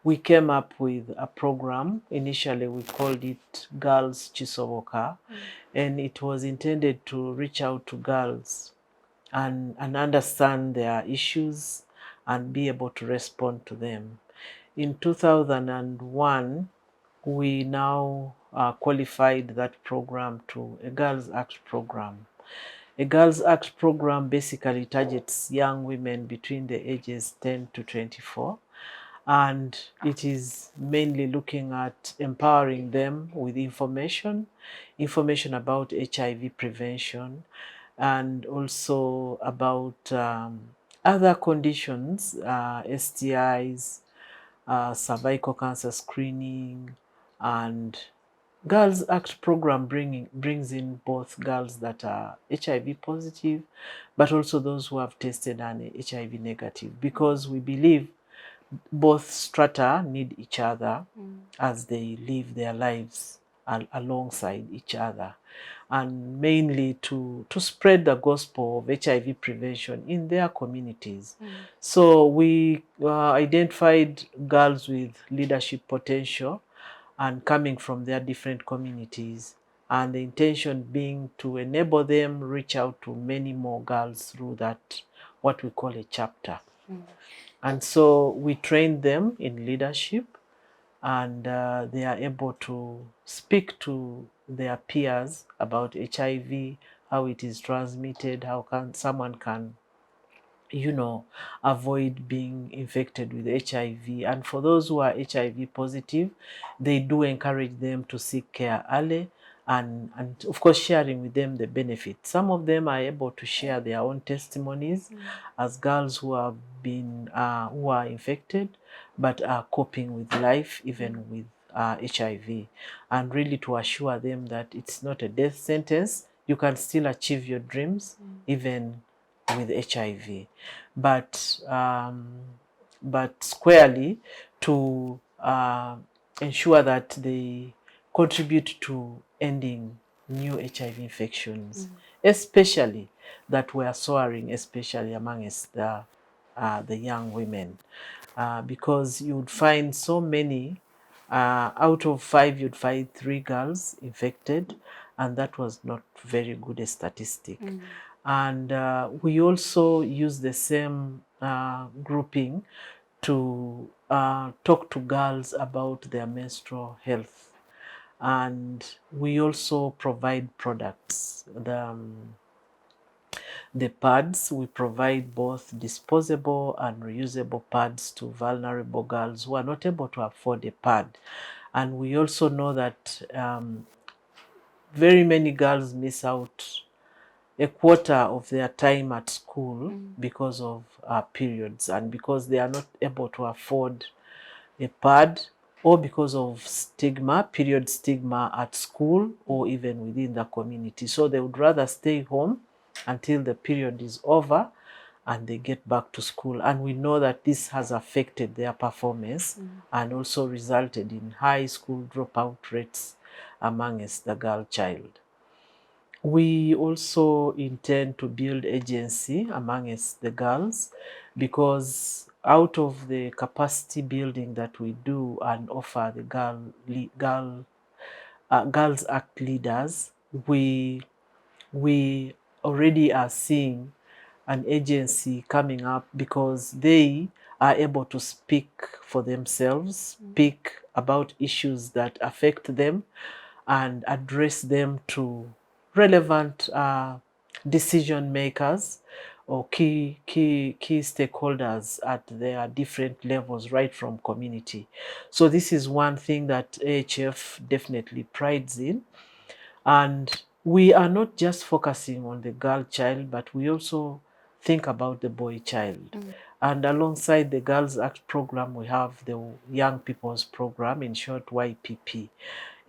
we came up with a program. Initially, we called it Girls Chisoboka, and it was intended to reach out to girls and understand their issues and be able to respond to them. In 2001, we now qualified that program to a Girls Act program. A Girls Act program basically targets young women between the ages 10 to 24. And it is mainly looking at empowering them with information about HIV prevention, and also about other conditions, STIs, cervical cancer screening, and Girls Act program brings in both girls that are HIV positive, but also those who have tested and HIV negative, because we believe both strata need each other as they live their lives alongside each other, and mainly to spread the gospel of HIV prevention in their communities. So we identified girls with leadership potential and coming from their different communities, and the intention being to enable them reach out to many more girls through that, what we call a chapter. And so we train them in leadership, and they are able to speak to their peers about HIV, how it is transmitted, how someone can avoid being infected with HIV. And for those who are HIV positive, they do encourage them to seek care early, and of course sharing with them the benefits. Some of them are able to share their own testimonies as girls who have been who are infected but are coping with life even with HIV, and really to assure them that it's not a death sentence. You can still achieve your dreams even with HIV, but squarely to ensure that they contribute to ending new HIV infections, especially that were soaring, especially amongst the young women, because you would find so many. Out of 5, you'd find 3 girls infected, and that was not very good a statistic. And we also use the same grouping to talk to girls about their menstrual health. And we also provide products. The pads, we provide both disposable and reusable pads to vulnerable girls who are not able to afford a pad. And we also know that very many girls miss out a quarter of their time at school because of periods, and because they are not able to afford a pad, or because of stigma, period stigma at school or even within the community. So they would rather stay home until the period is over and they get back to school. And we know that this has affected their performance and also resulted in high school dropout rates amongst the girl child. We also intend to build agency amongst the girls, because out of the capacity building that we do and offer the Girls Act leaders, we already are seeing an agency coming up, because they are able to speak for themselves, speak about issues that affect them, and address them to relevant decision makers or key stakeholders at their different levels, right from community. So this is one thing that AHF definitely prides in. And we are not just focusing on the girl child, but we also think about the boy child. And alongside the Girls Act program, we have the Young People's Program, in short YPP.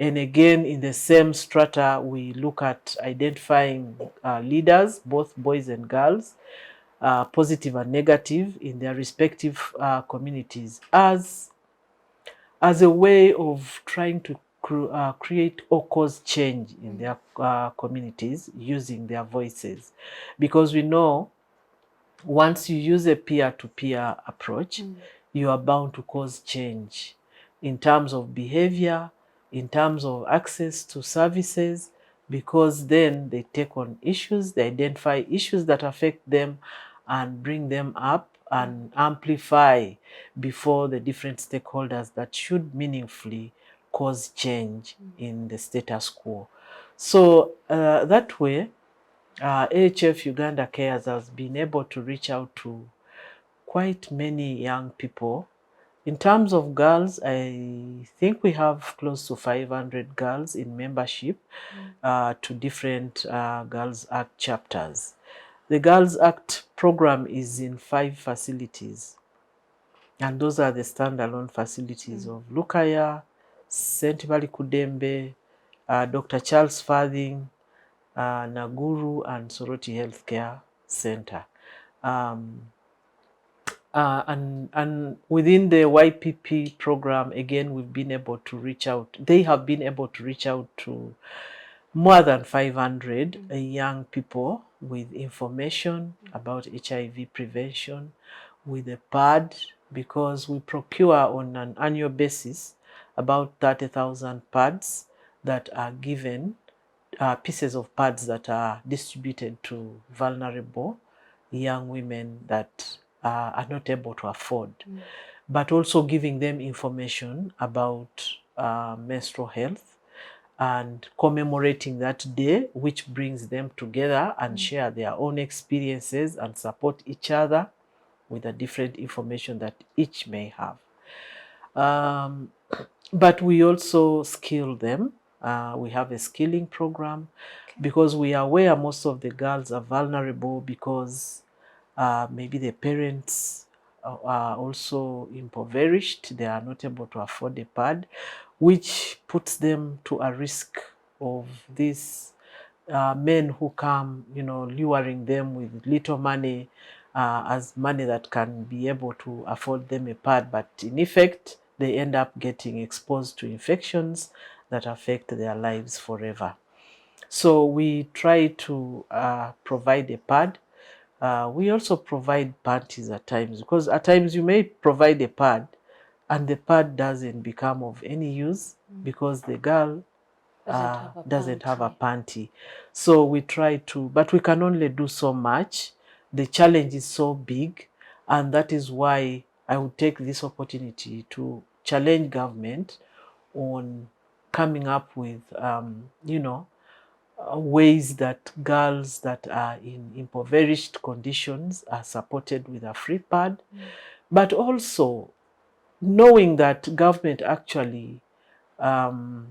And again, in the same strata, we look at identifying leaders, both boys and girls, positive and negative, in their respective communities, as a way of trying to create or cause change in their communities using their voices. Because we know once you use a peer-to-peer approach, you are bound to cause change in terms of behavior, in terms of access to services, because then they take on issues, they identify issues that affect them and bring them up and amplify before the different stakeholders that should meaningfully cause change in the status quo. So that way, AHF Uganda Cares has been able to reach out to quite many young people. In terms of girls, I think we have close to 500 girls in membership to different Girls Act chapters. The Girls Act program is in 5 facilities, and those are the standalone facilities of Lukaya, St. Bali Kudembe, Dr. Charles Farthing, Naguru, and Soroti Healthcare Center. And within the YPP program, again, we've been able to reach out. They have been able to reach out to more than 500 young people with information about HIV prevention, with a pad, because we procure on an annual basis about 30,000 pads that are given, pieces of pads that are distributed to vulnerable young women that are not able to afford, but also giving them information about menstrual health and commemorating that day, which brings them together and share their own experiences and support each other with the different information that each may have. But we also skill them. We have a skilling program because we are aware most of the girls are vulnerable because maybe the parents are also impoverished. They are not able to afford a pad, which puts them to a risk of these men who come, luring them with little money, as money that can be able to afford them a pad, but in effect, they end up getting exposed to infections that affect their lives forever. So we try to provide a pad. We also provide panties at times, because at times you may provide a pad and the pad doesn't become of any use because the girl doesn't have a panty. So we try to, but we can only do so much. The challenge is so big, and that is why I would take this opportunity to challenge government on coming up with, ways that girls that are in impoverished conditions are supported with a free pad, but also knowing that government actually made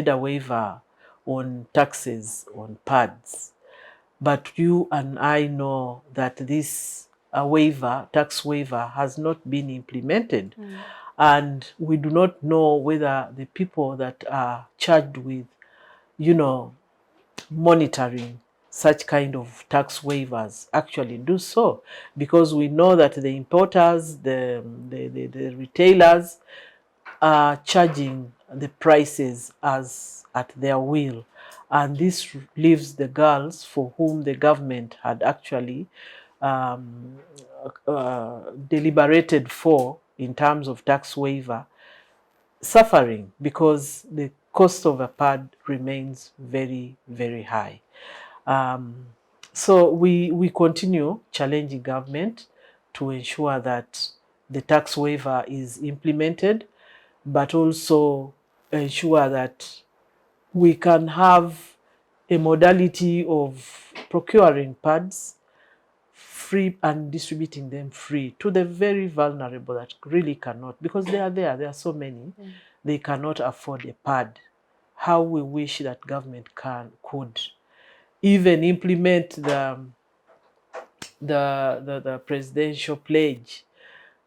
a waiver on taxes on pads. But you and I know that this tax waiver has not been implemented. And we do not know whether the people that are charged with, monitoring such kind of tax waivers actually do so, because we know that the importers, the retailers are charging the prices as at their will, and this leaves the girls for whom the government had actually deliberated for in terms of tax waiver suffering, because the cost of a pad remains very, very high. So we continue challenging government to ensure that the tax waiver is implemented, but also ensure that we can have a modality of procuring pads free and distributing them free to the very vulnerable that really cannot, because they are there are so many, they cannot afford a pad. How we wish that government could even implement the presidential pledge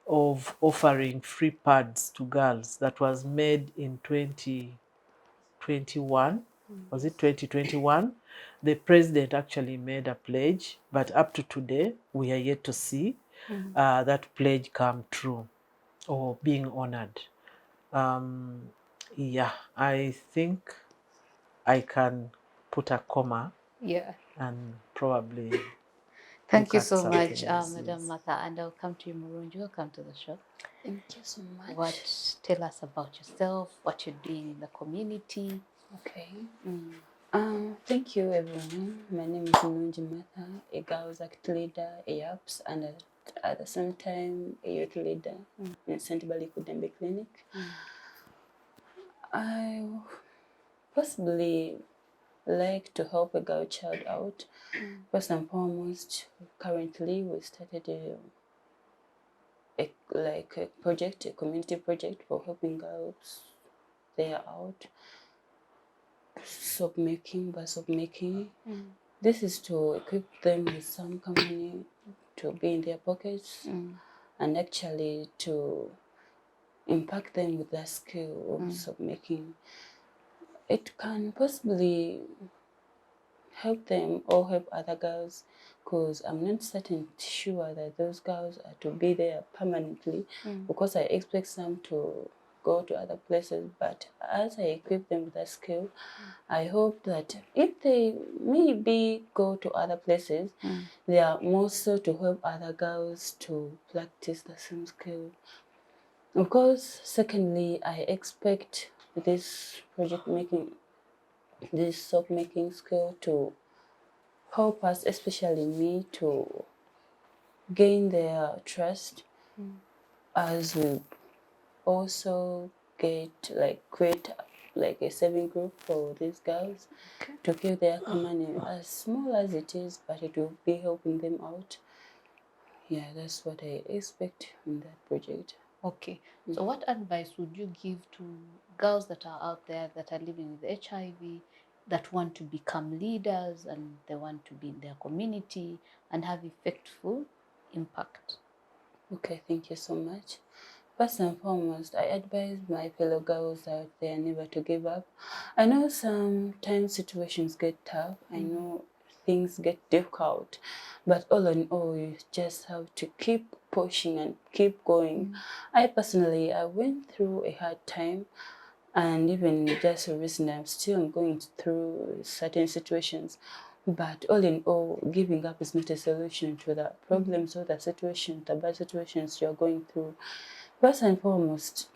of offering free pads to girls that was made in 2021. Was it 2021? The president actually made a pledge, but up to today, we are yet to see that pledge come true or being honored. Yeah, I think I can put a comma and probably Thank look you at so something much, else. Madam Martha, and I'll come to you, Murunji. Welcome to the show. Thank you so much. Tell us about yourself, what you're doing in the community. Okay. Thank you, everyone. My name is Murunji Martha, a girls act leader, a YAPS, and at the same time, a youth leader in St. Balikudembe Clinic. I possibly like to help a girl child out. First and foremost, currently we started a project, a community project for helping girls. They are out soap making, bar soap making. This is to equip them with some money to be in their pockets and actually to impact them with that skill of soap making. It can possibly help them or help other girls, because I'm not sure that those girls are to be there permanently, because I expect some to go to other places. But as I equip them with that skill, I hope that if they maybe go to other places, they are more so to help other girls to practice the same skill. Of course, secondly, I expect this project making, this soap making skill to help us, especially me, to gain their trust as we also create like a saving group for these girls to keep their money as small as it is, but it will be helping them out. Yeah, that's what I expect from that project. Okay. So what advice would you give to girls that are out there that are living with HIV, that want to become leaders and they want to be in their community and have effectful impact? Okay, thank you so much. First and foremost, I advise my fellow girls out there never to give up. I know sometimes situations get tough. I know things get difficult. But all in all, you just have to keep pushing and keep going. I personally, I went through a hard time. And even just recently, I'm still going through certain situations. But all in all, giving up is not a solution to the problems or the situations, the bad situations you're going through. First and foremost,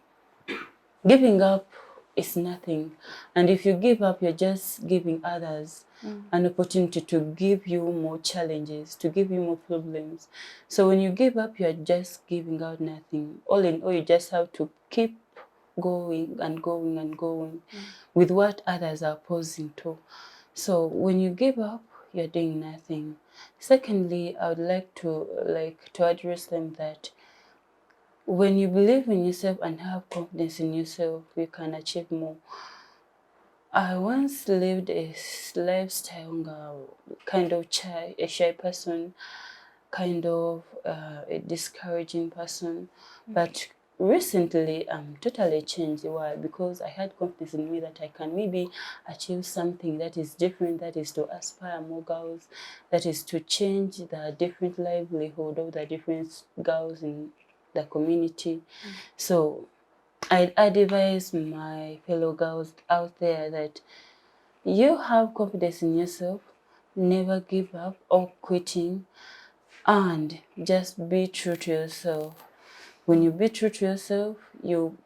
giving up is nothing. And if you give up, you're just giving others an opportunity to give you more challenges, to give you more problems. So when you give up, you're just giving out nothing. All in all, you just have to keep going and going and going with what others are posing to. So when you give up, you're doing nothing. Secondly, I would like to address them that when you believe in yourself and have confidence in yourself, you can achieve more. I once lived a lifestyle, kind of a shy person, kind of a discouraging person. But recently, I'm totally changed. Why? Because I had confidence in me that I can maybe achieve something that is different, that is to aspire more girls, that is to change the different livelihood of the different girls in the community. So I advise my fellow girls out there that you have confidence in yourself, never give up or quitting, and just be true to yourself. When you be true to yourself, you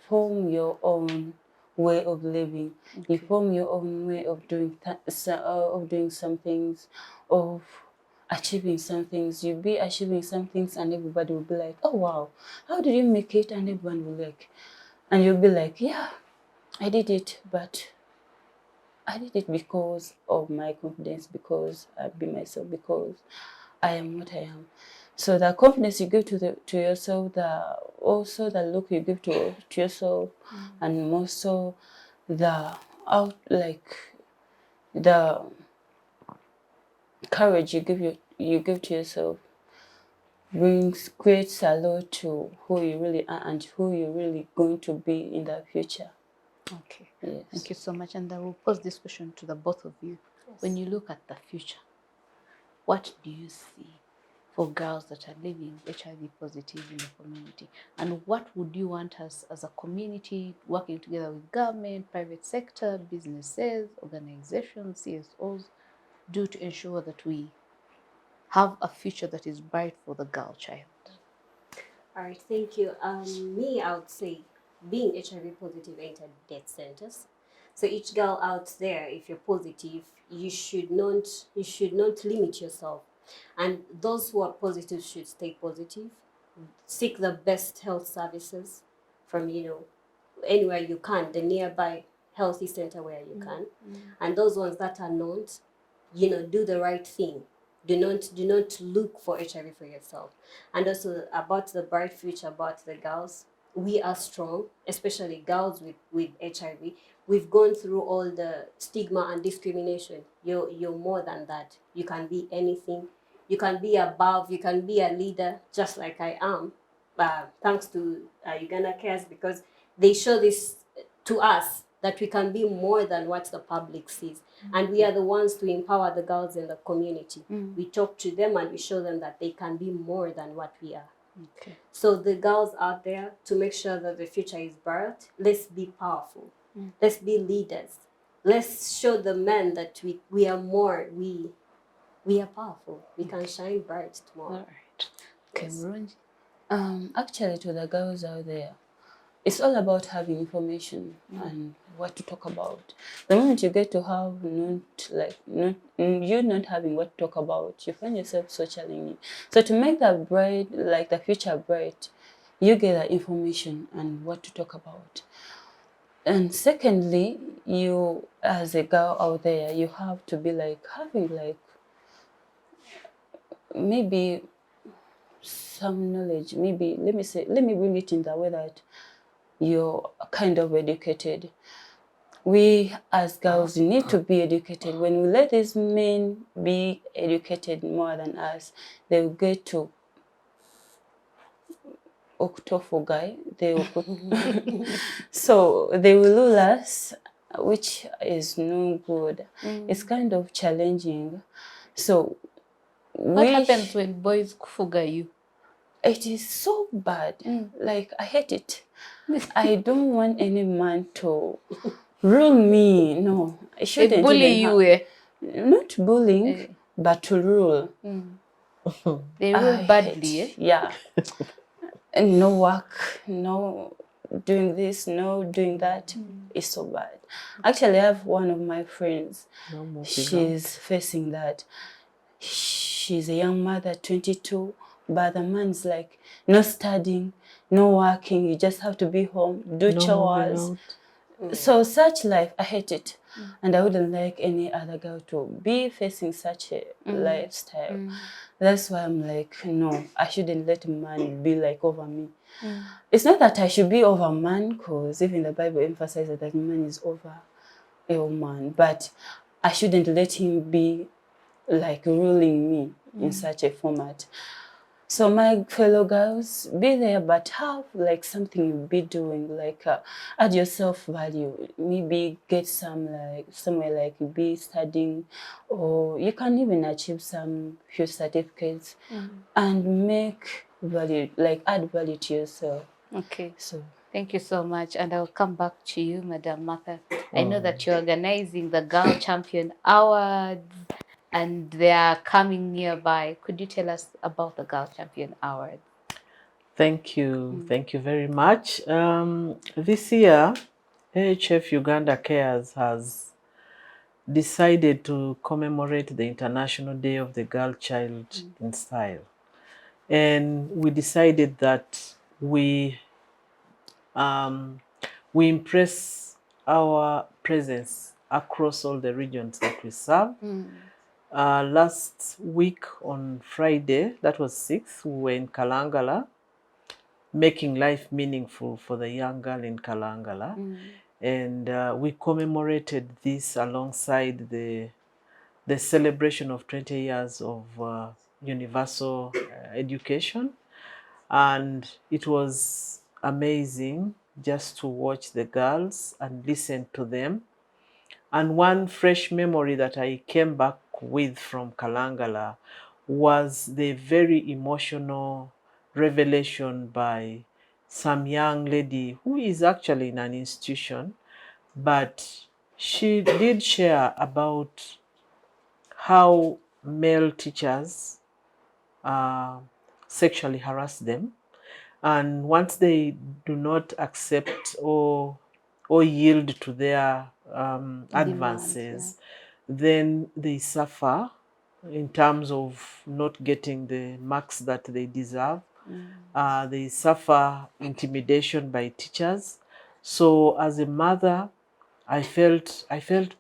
form your own way of living. You form your own way of doing some things, of achieving some things. You be achieving some things, and everybody will be like, "Oh wow, how did you make it?" And everyone will like, and you'll be like, "Yeah, I did it, but I did it because of my confidence, because I be myself, because I am what I am." So the confidence you give to yourself, the look you give to yourself, and more so the the courage you give to yourself creates a lot to who you really are and who you're really going to be in the future. Okay. Yes. Thank you so much. And I will pose this question to the both of you. Yes. When you look at the future, what do you see for girls that are living HIV positive in the community? And what would you want us as a community, working together with government, private sector, businesses, organizations, CSOs, do to ensure that we have a future that is bright for the girl child? All right, thank you. Me, I would say being HIV positive ain't a death sentence. So each girl out there, if you're positive, you should not limit yourself. And those who are positive should stay positive. Seek the best health services from anywhere you can, the nearby healthy center where you can. And those ones that are not, do the right thing. Do not look for HIV for yourself. And also about the bright future, about the girls, we are strong, especially girls with HIV. We've gone through all the stigma and discrimination. You're more than that. You can be anything. You can be above. You can be a leader, just like I am. Thanks to Uganda Cares, because they show this to us that we can be more than what the public sees. And we are the ones to empower the girls in the community. We talk to them and we show them that they can be more than what we are. Okay. So the girls out there, to make sure that the future is bright, let's be powerful. Let's be leaders. Let's show the men that we are more, we are powerful. We can shine bright tomorrow. All right. Okay, Yes. Murungi. Actually, to the girls out there, it's all about having information and what to talk about. The moment you get to have you not having what to talk about, you find yourself so challenging. So to make that bright, like the future bright, you get that information and what to talk about. And secondly, you as a girl out there, you have to be like having like maybe some knowledge. Maybe let me bring it in the way that you're kind of educated. We as girls need to be educated. When we let these men be educated more than us, they will get to Octofo guy. They will put so they will rule us, which is no good. It's kind of challenging. So What happens when boys fuga you? It is so bad. Like I hate it. I don't want any man to rule me. No, I shouldn't They bully you, not bullying, but to rule. They rule badly, Yeah. And no work, no doing this, no doing that. It's so bad. Actually, I have one of my friends. She's facing that. She's a young mother, 22, but the man's like, no studying, no working. You just have to be home, do chores. So such life, I hate it. And I wouldn't like any other girl to be facing such a lifestyle. That's why I'm like, no, I shouldn't let a man be like over me. It's not that I should be over a man, because even the Bible emphasizes that man is over a woman, but I shouldn't let him be like ruling me in such a format. So my fellow girls, be there, but have like something you be doing, like add your self-value. Maybe get some like somewhere like you be studying, or you can even achieve some few certificates and make value, like add value to yourself. Okay. So thank you so much. And I'll come back to you, Madam Martha. I know that you're organizing the Girl Champion Awards and they are coming nearby. Could you tell us about the Girl Champion Awards? Thank you. Thank you very much. This year, AHF Uganda Cares has decided to commemorate the International Day of the Girl Child in Style. And we decided that we impress our presence across all the regions that we serve. Last week on Friday, that was 6th, we were in Kalangala, making life meaningful for the young girl in Kalangala. And we commemorated this alongside the celebration of 20 years of universal education. And it was amazing just to watch the girls and listen to them. And one fresh memory that I came back with from Kalangala was the very emotional revelation by some young lady who is actually in an institution, but she did share about how male teachers sexually harass them. And once they do not accept or yield to their advances, then they suffer in terms of not getting the marks that they deserve. They suffer intimidation by teachers. So as a mother, I felt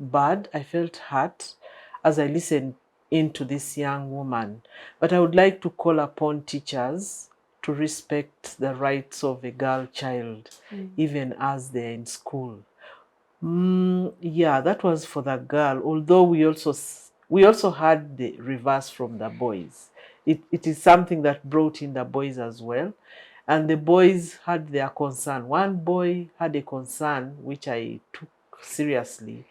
bad, I felt hurt as I listened into this young woman. But I would like to call upon teachers to respect the rights of a girl child, even as they're in school. Yeah, that was for the girl, although we also had the reverse from the boys. It is something that brought in the boys as well. And the boys had their concern. One boy had a concern which I took seriously,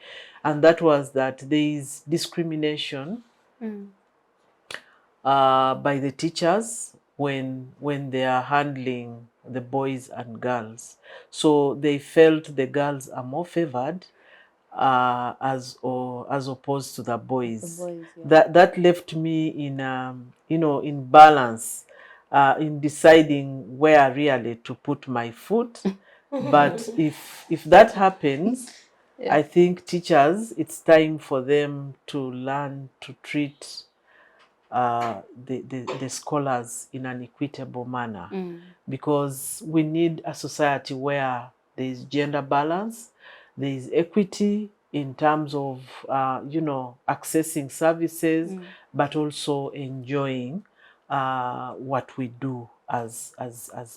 and that was that there is discrimination by the teachers when they are handling the boys and girls. So they felt the girls are more favored as opposed to the boys. The boys, yeah. That left me in in balance. in deciding where really to put my foot. But if that happens, Yeah. I think teachers, it's time for them to learn to treat the scholars in an equitable manner, because we need a society where there is gender balance, there is equity in terms of accessing services, but also enjoying what we do as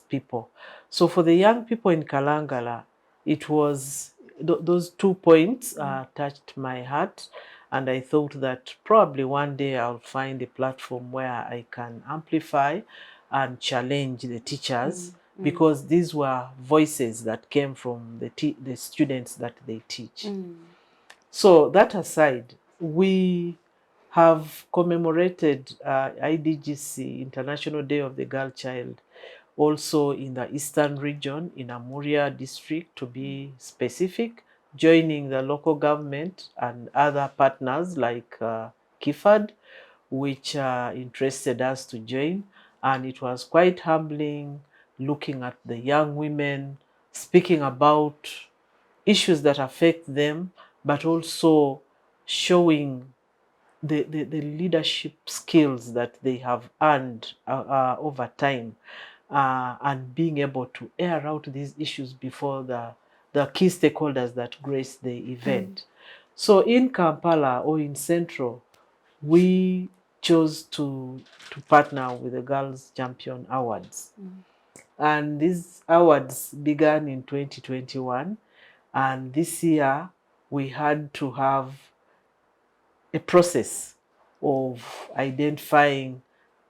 people. So for the young people in Kalangala, it was those 2 points touched my heart. And I thought that probably one day I'll find a platform where I can amplify and challenge the teachers, because these were voices that came from the students that they teach. So that aside, we have commemorated IDGC, International Day of the Girl Child, also in the Eastern region, in Amuria district to be specific, joining the local government and other partners like KIFAD, which interested us to join. And it was quite humbling looking at the young women speaking about issues that affect them, but also showing the leadership skills that they have earned over time, and being able to air out these issues before the key stakeholders that grace the event. So in Kampala or in Central, we chose to partner with the Girls Champion Awards. And these awards began in 2021. And this year, we had to have a process of identifying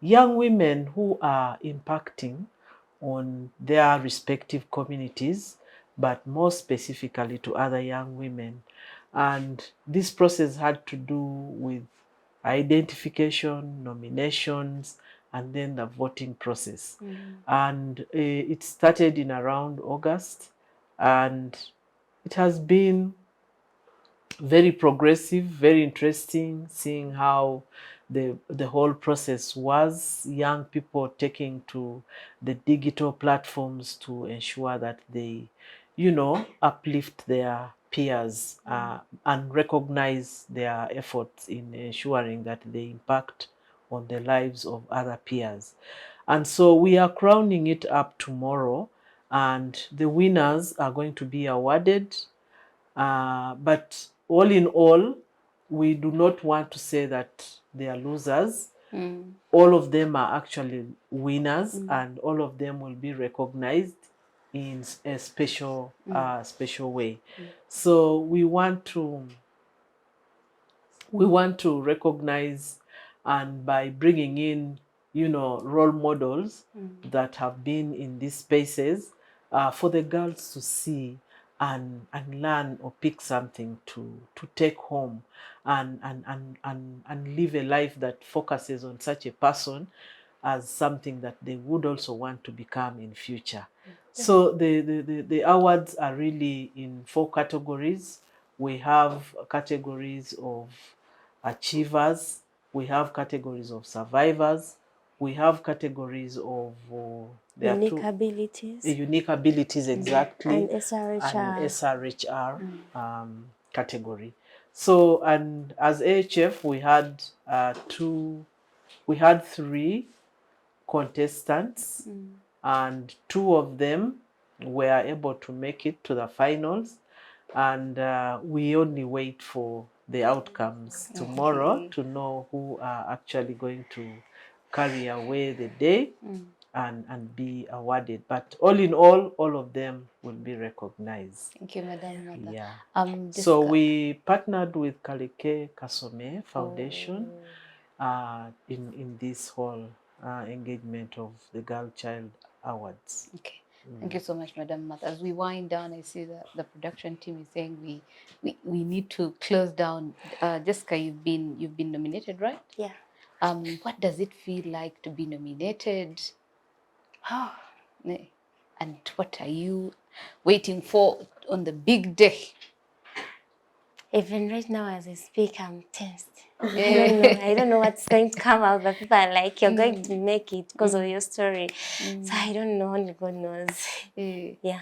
young women who are impacting on their respective communities, but more specifically to other young women. And this process had to do with identification, nominations, and then the voting process. And it started in around August, and it has been very progressive, very interesting, seeing how the whole process was. Young people taking to the digital platforms to ensure that they, uplift their peers and recognize their efforts in ensuring that they impact on the lives of other peers. And so we are crowning it up tomorrow, and the winners are going to be awarded. But all in all, we do not want to say that they are losers. All of them are actually winners, and all of them will be recognized in a special way. So we want to recognize, and by bringing in role models that have been in these spaces, for the girls to see and learn or pick something to take home, and live a life that focuses on such a person as something that they would also want to become in future. So the awards are really in 4 categories. We have categories of achievers, we have categories of survivors, we have categories of Unique abilities. Unique abilities, exactly, And SRHR. and SRHR category. So, and as AHF, we had 3 contestants, and 2 of them were able to make it to the finals, and we only wait for the outcomes tomorrow to know who are actually going to carry away the day and be awarded. But all in all of them will be recognized. Thank you, Madam Mother. Yeah. So we partnered with Kalike Kasome Foundation in this whole engagement of the Girl Child Awards. Okay. Thank you so much, Madam Mother. As we wind down, I see that the production team is saying we need to close down. Jessica, you've been nominated, right? Yeah. What does it feel like to be nominated? And what are you waiting for on the big day? Even right now as I speak, I'm tensed. I don't know. I don't know what's going to come out, but people are like, you're going to make it because of your story. So I don't know. Only God knows. Yeah.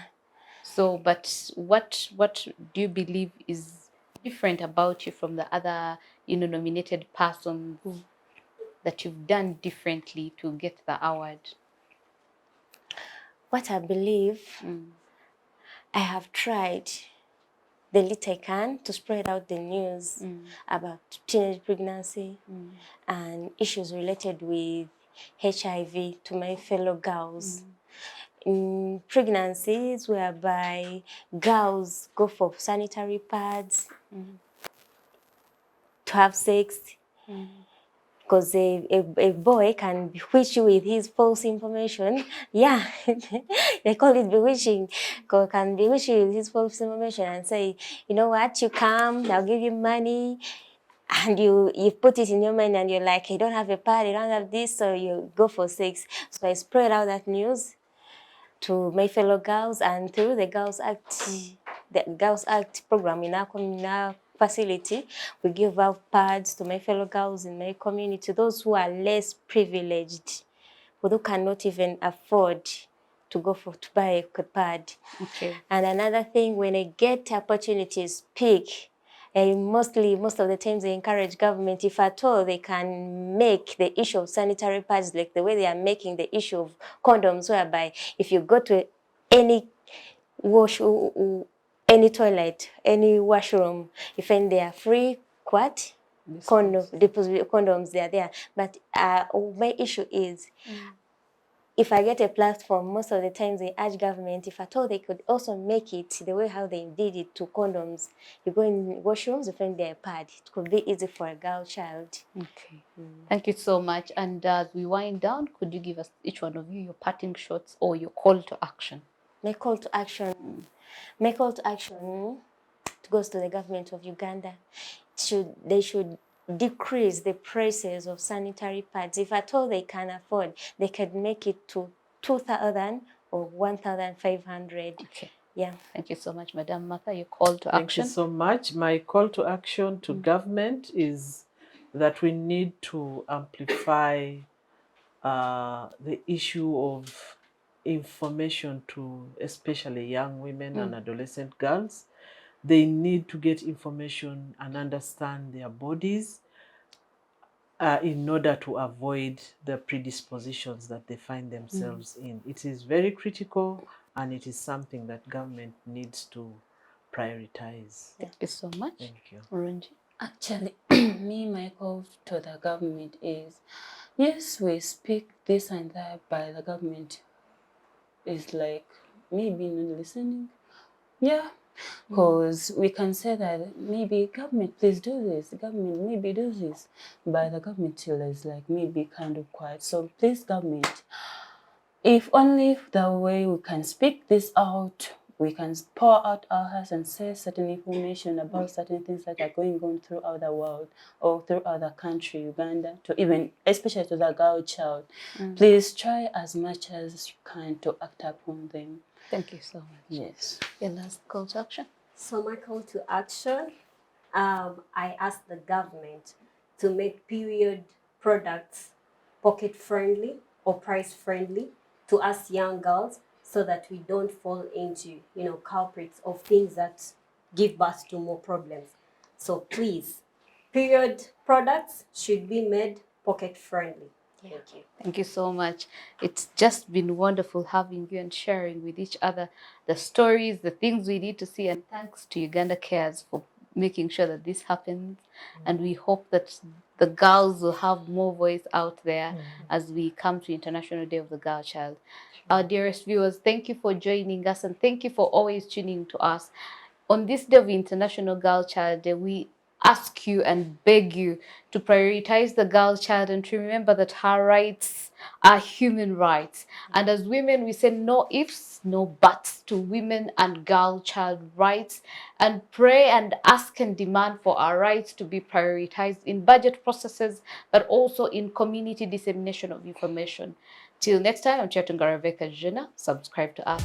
So, but what do you believe is different about you from the other, nominated persons that you've done differently to get the award? What I believe, I have tried the little I can to spread out the news about teenage pregnancy and issues related with HIV to my fellow girls. In pregnancies whereby girls go for sanitary pads to have sex, because a boy can bewitch you with his false information. Yeah, they call it bewitching. Can bewitch you with his false information and say, you know what, you come, I'll give you money. And you put it in your mind and you're like, you don't have a pad, you don't have this, so you go for sex. So I spread out that news to my fellow girls, and through the Girls Act, the Girls Act program in our facility, we give out pads to my fellow girls in my community, those who are less privileged, who cannot even afford to buy a pad. Okay. And another thing, when I get opportunities to speak, most of the times they encourage government, if at all they can make the issue of sanitary pads like the way they are making the issue of condoms, whereby if you go to any any toilet, any washroom, you find they are free condoms, they are there. But my issue is, if I get a platform, most of the times they urge government, if at all they could also make it the way how they did it to condoms. You go in washrooms, you find their pad. It could be easy for a girl child. Okay. Thank you so much. And as we wind down, could you give us, each one of you, your parting shots or your call to action? My call to action goes to the government of Uganda. They should decrease the prices of sanitary pads. If at all they can afford, they could make it to 2,000 or 1,500. Okay. Yeah. Thank you so much, Madam Martha. Your call to Thank action? you so much. My call to action to government is that we need to amplify the issue of information to especially young women and adolescent girls. They need to get information and understand their bodies in order to avoid the predispositions that they find themselves in. It is very critical, and it is something that government needs to prioritize. Thank you so much. Thank you. Runji? Actually, my call to the government is, yes, we speak this and that, but the government is like maybe not listening. Yeah, because we can say that maybe government, please do this, government maybe do this, but the government still is like maybe kind of quiet. So please, government, if only the way we can speak this out, we can pour out our hearts and say certain information about certain things that are going on throughout the world or throughout the country, Uganda, to even, especially to the girl child. Please try as much as you can to act upon them. Thank you so much. Yes. Your last call to action? So my call to action, I ask the government to make period products pocket friendly or price friendly to us young girls, so that we don't fall into, culprits of things that give birth to more problems. So please, period products should be made pocket friendly. Thank you. Thank you so much. It's just been wonderful having you and sharing with each other the stories, the things we need to see. And thanks to Uganda Cares for making sure that this happens. And we hope that the girls will have more voice out there as we come to International Day of the Girl Child. Our dearest viewers, thank you for joining us, and thank you for always tuning to us. On this day of International Girl Child Day, we ask you and beg you to prioritize the girl child and to remember that her rights are human rights. And as women, we say no ifs, no buts to women and girl child rights, and pray and ask and demand for our rights to be prioritized in budget processes, but also in community dissemination of information. Till next time, I'm Turyatunga Juna. Subscribe to us.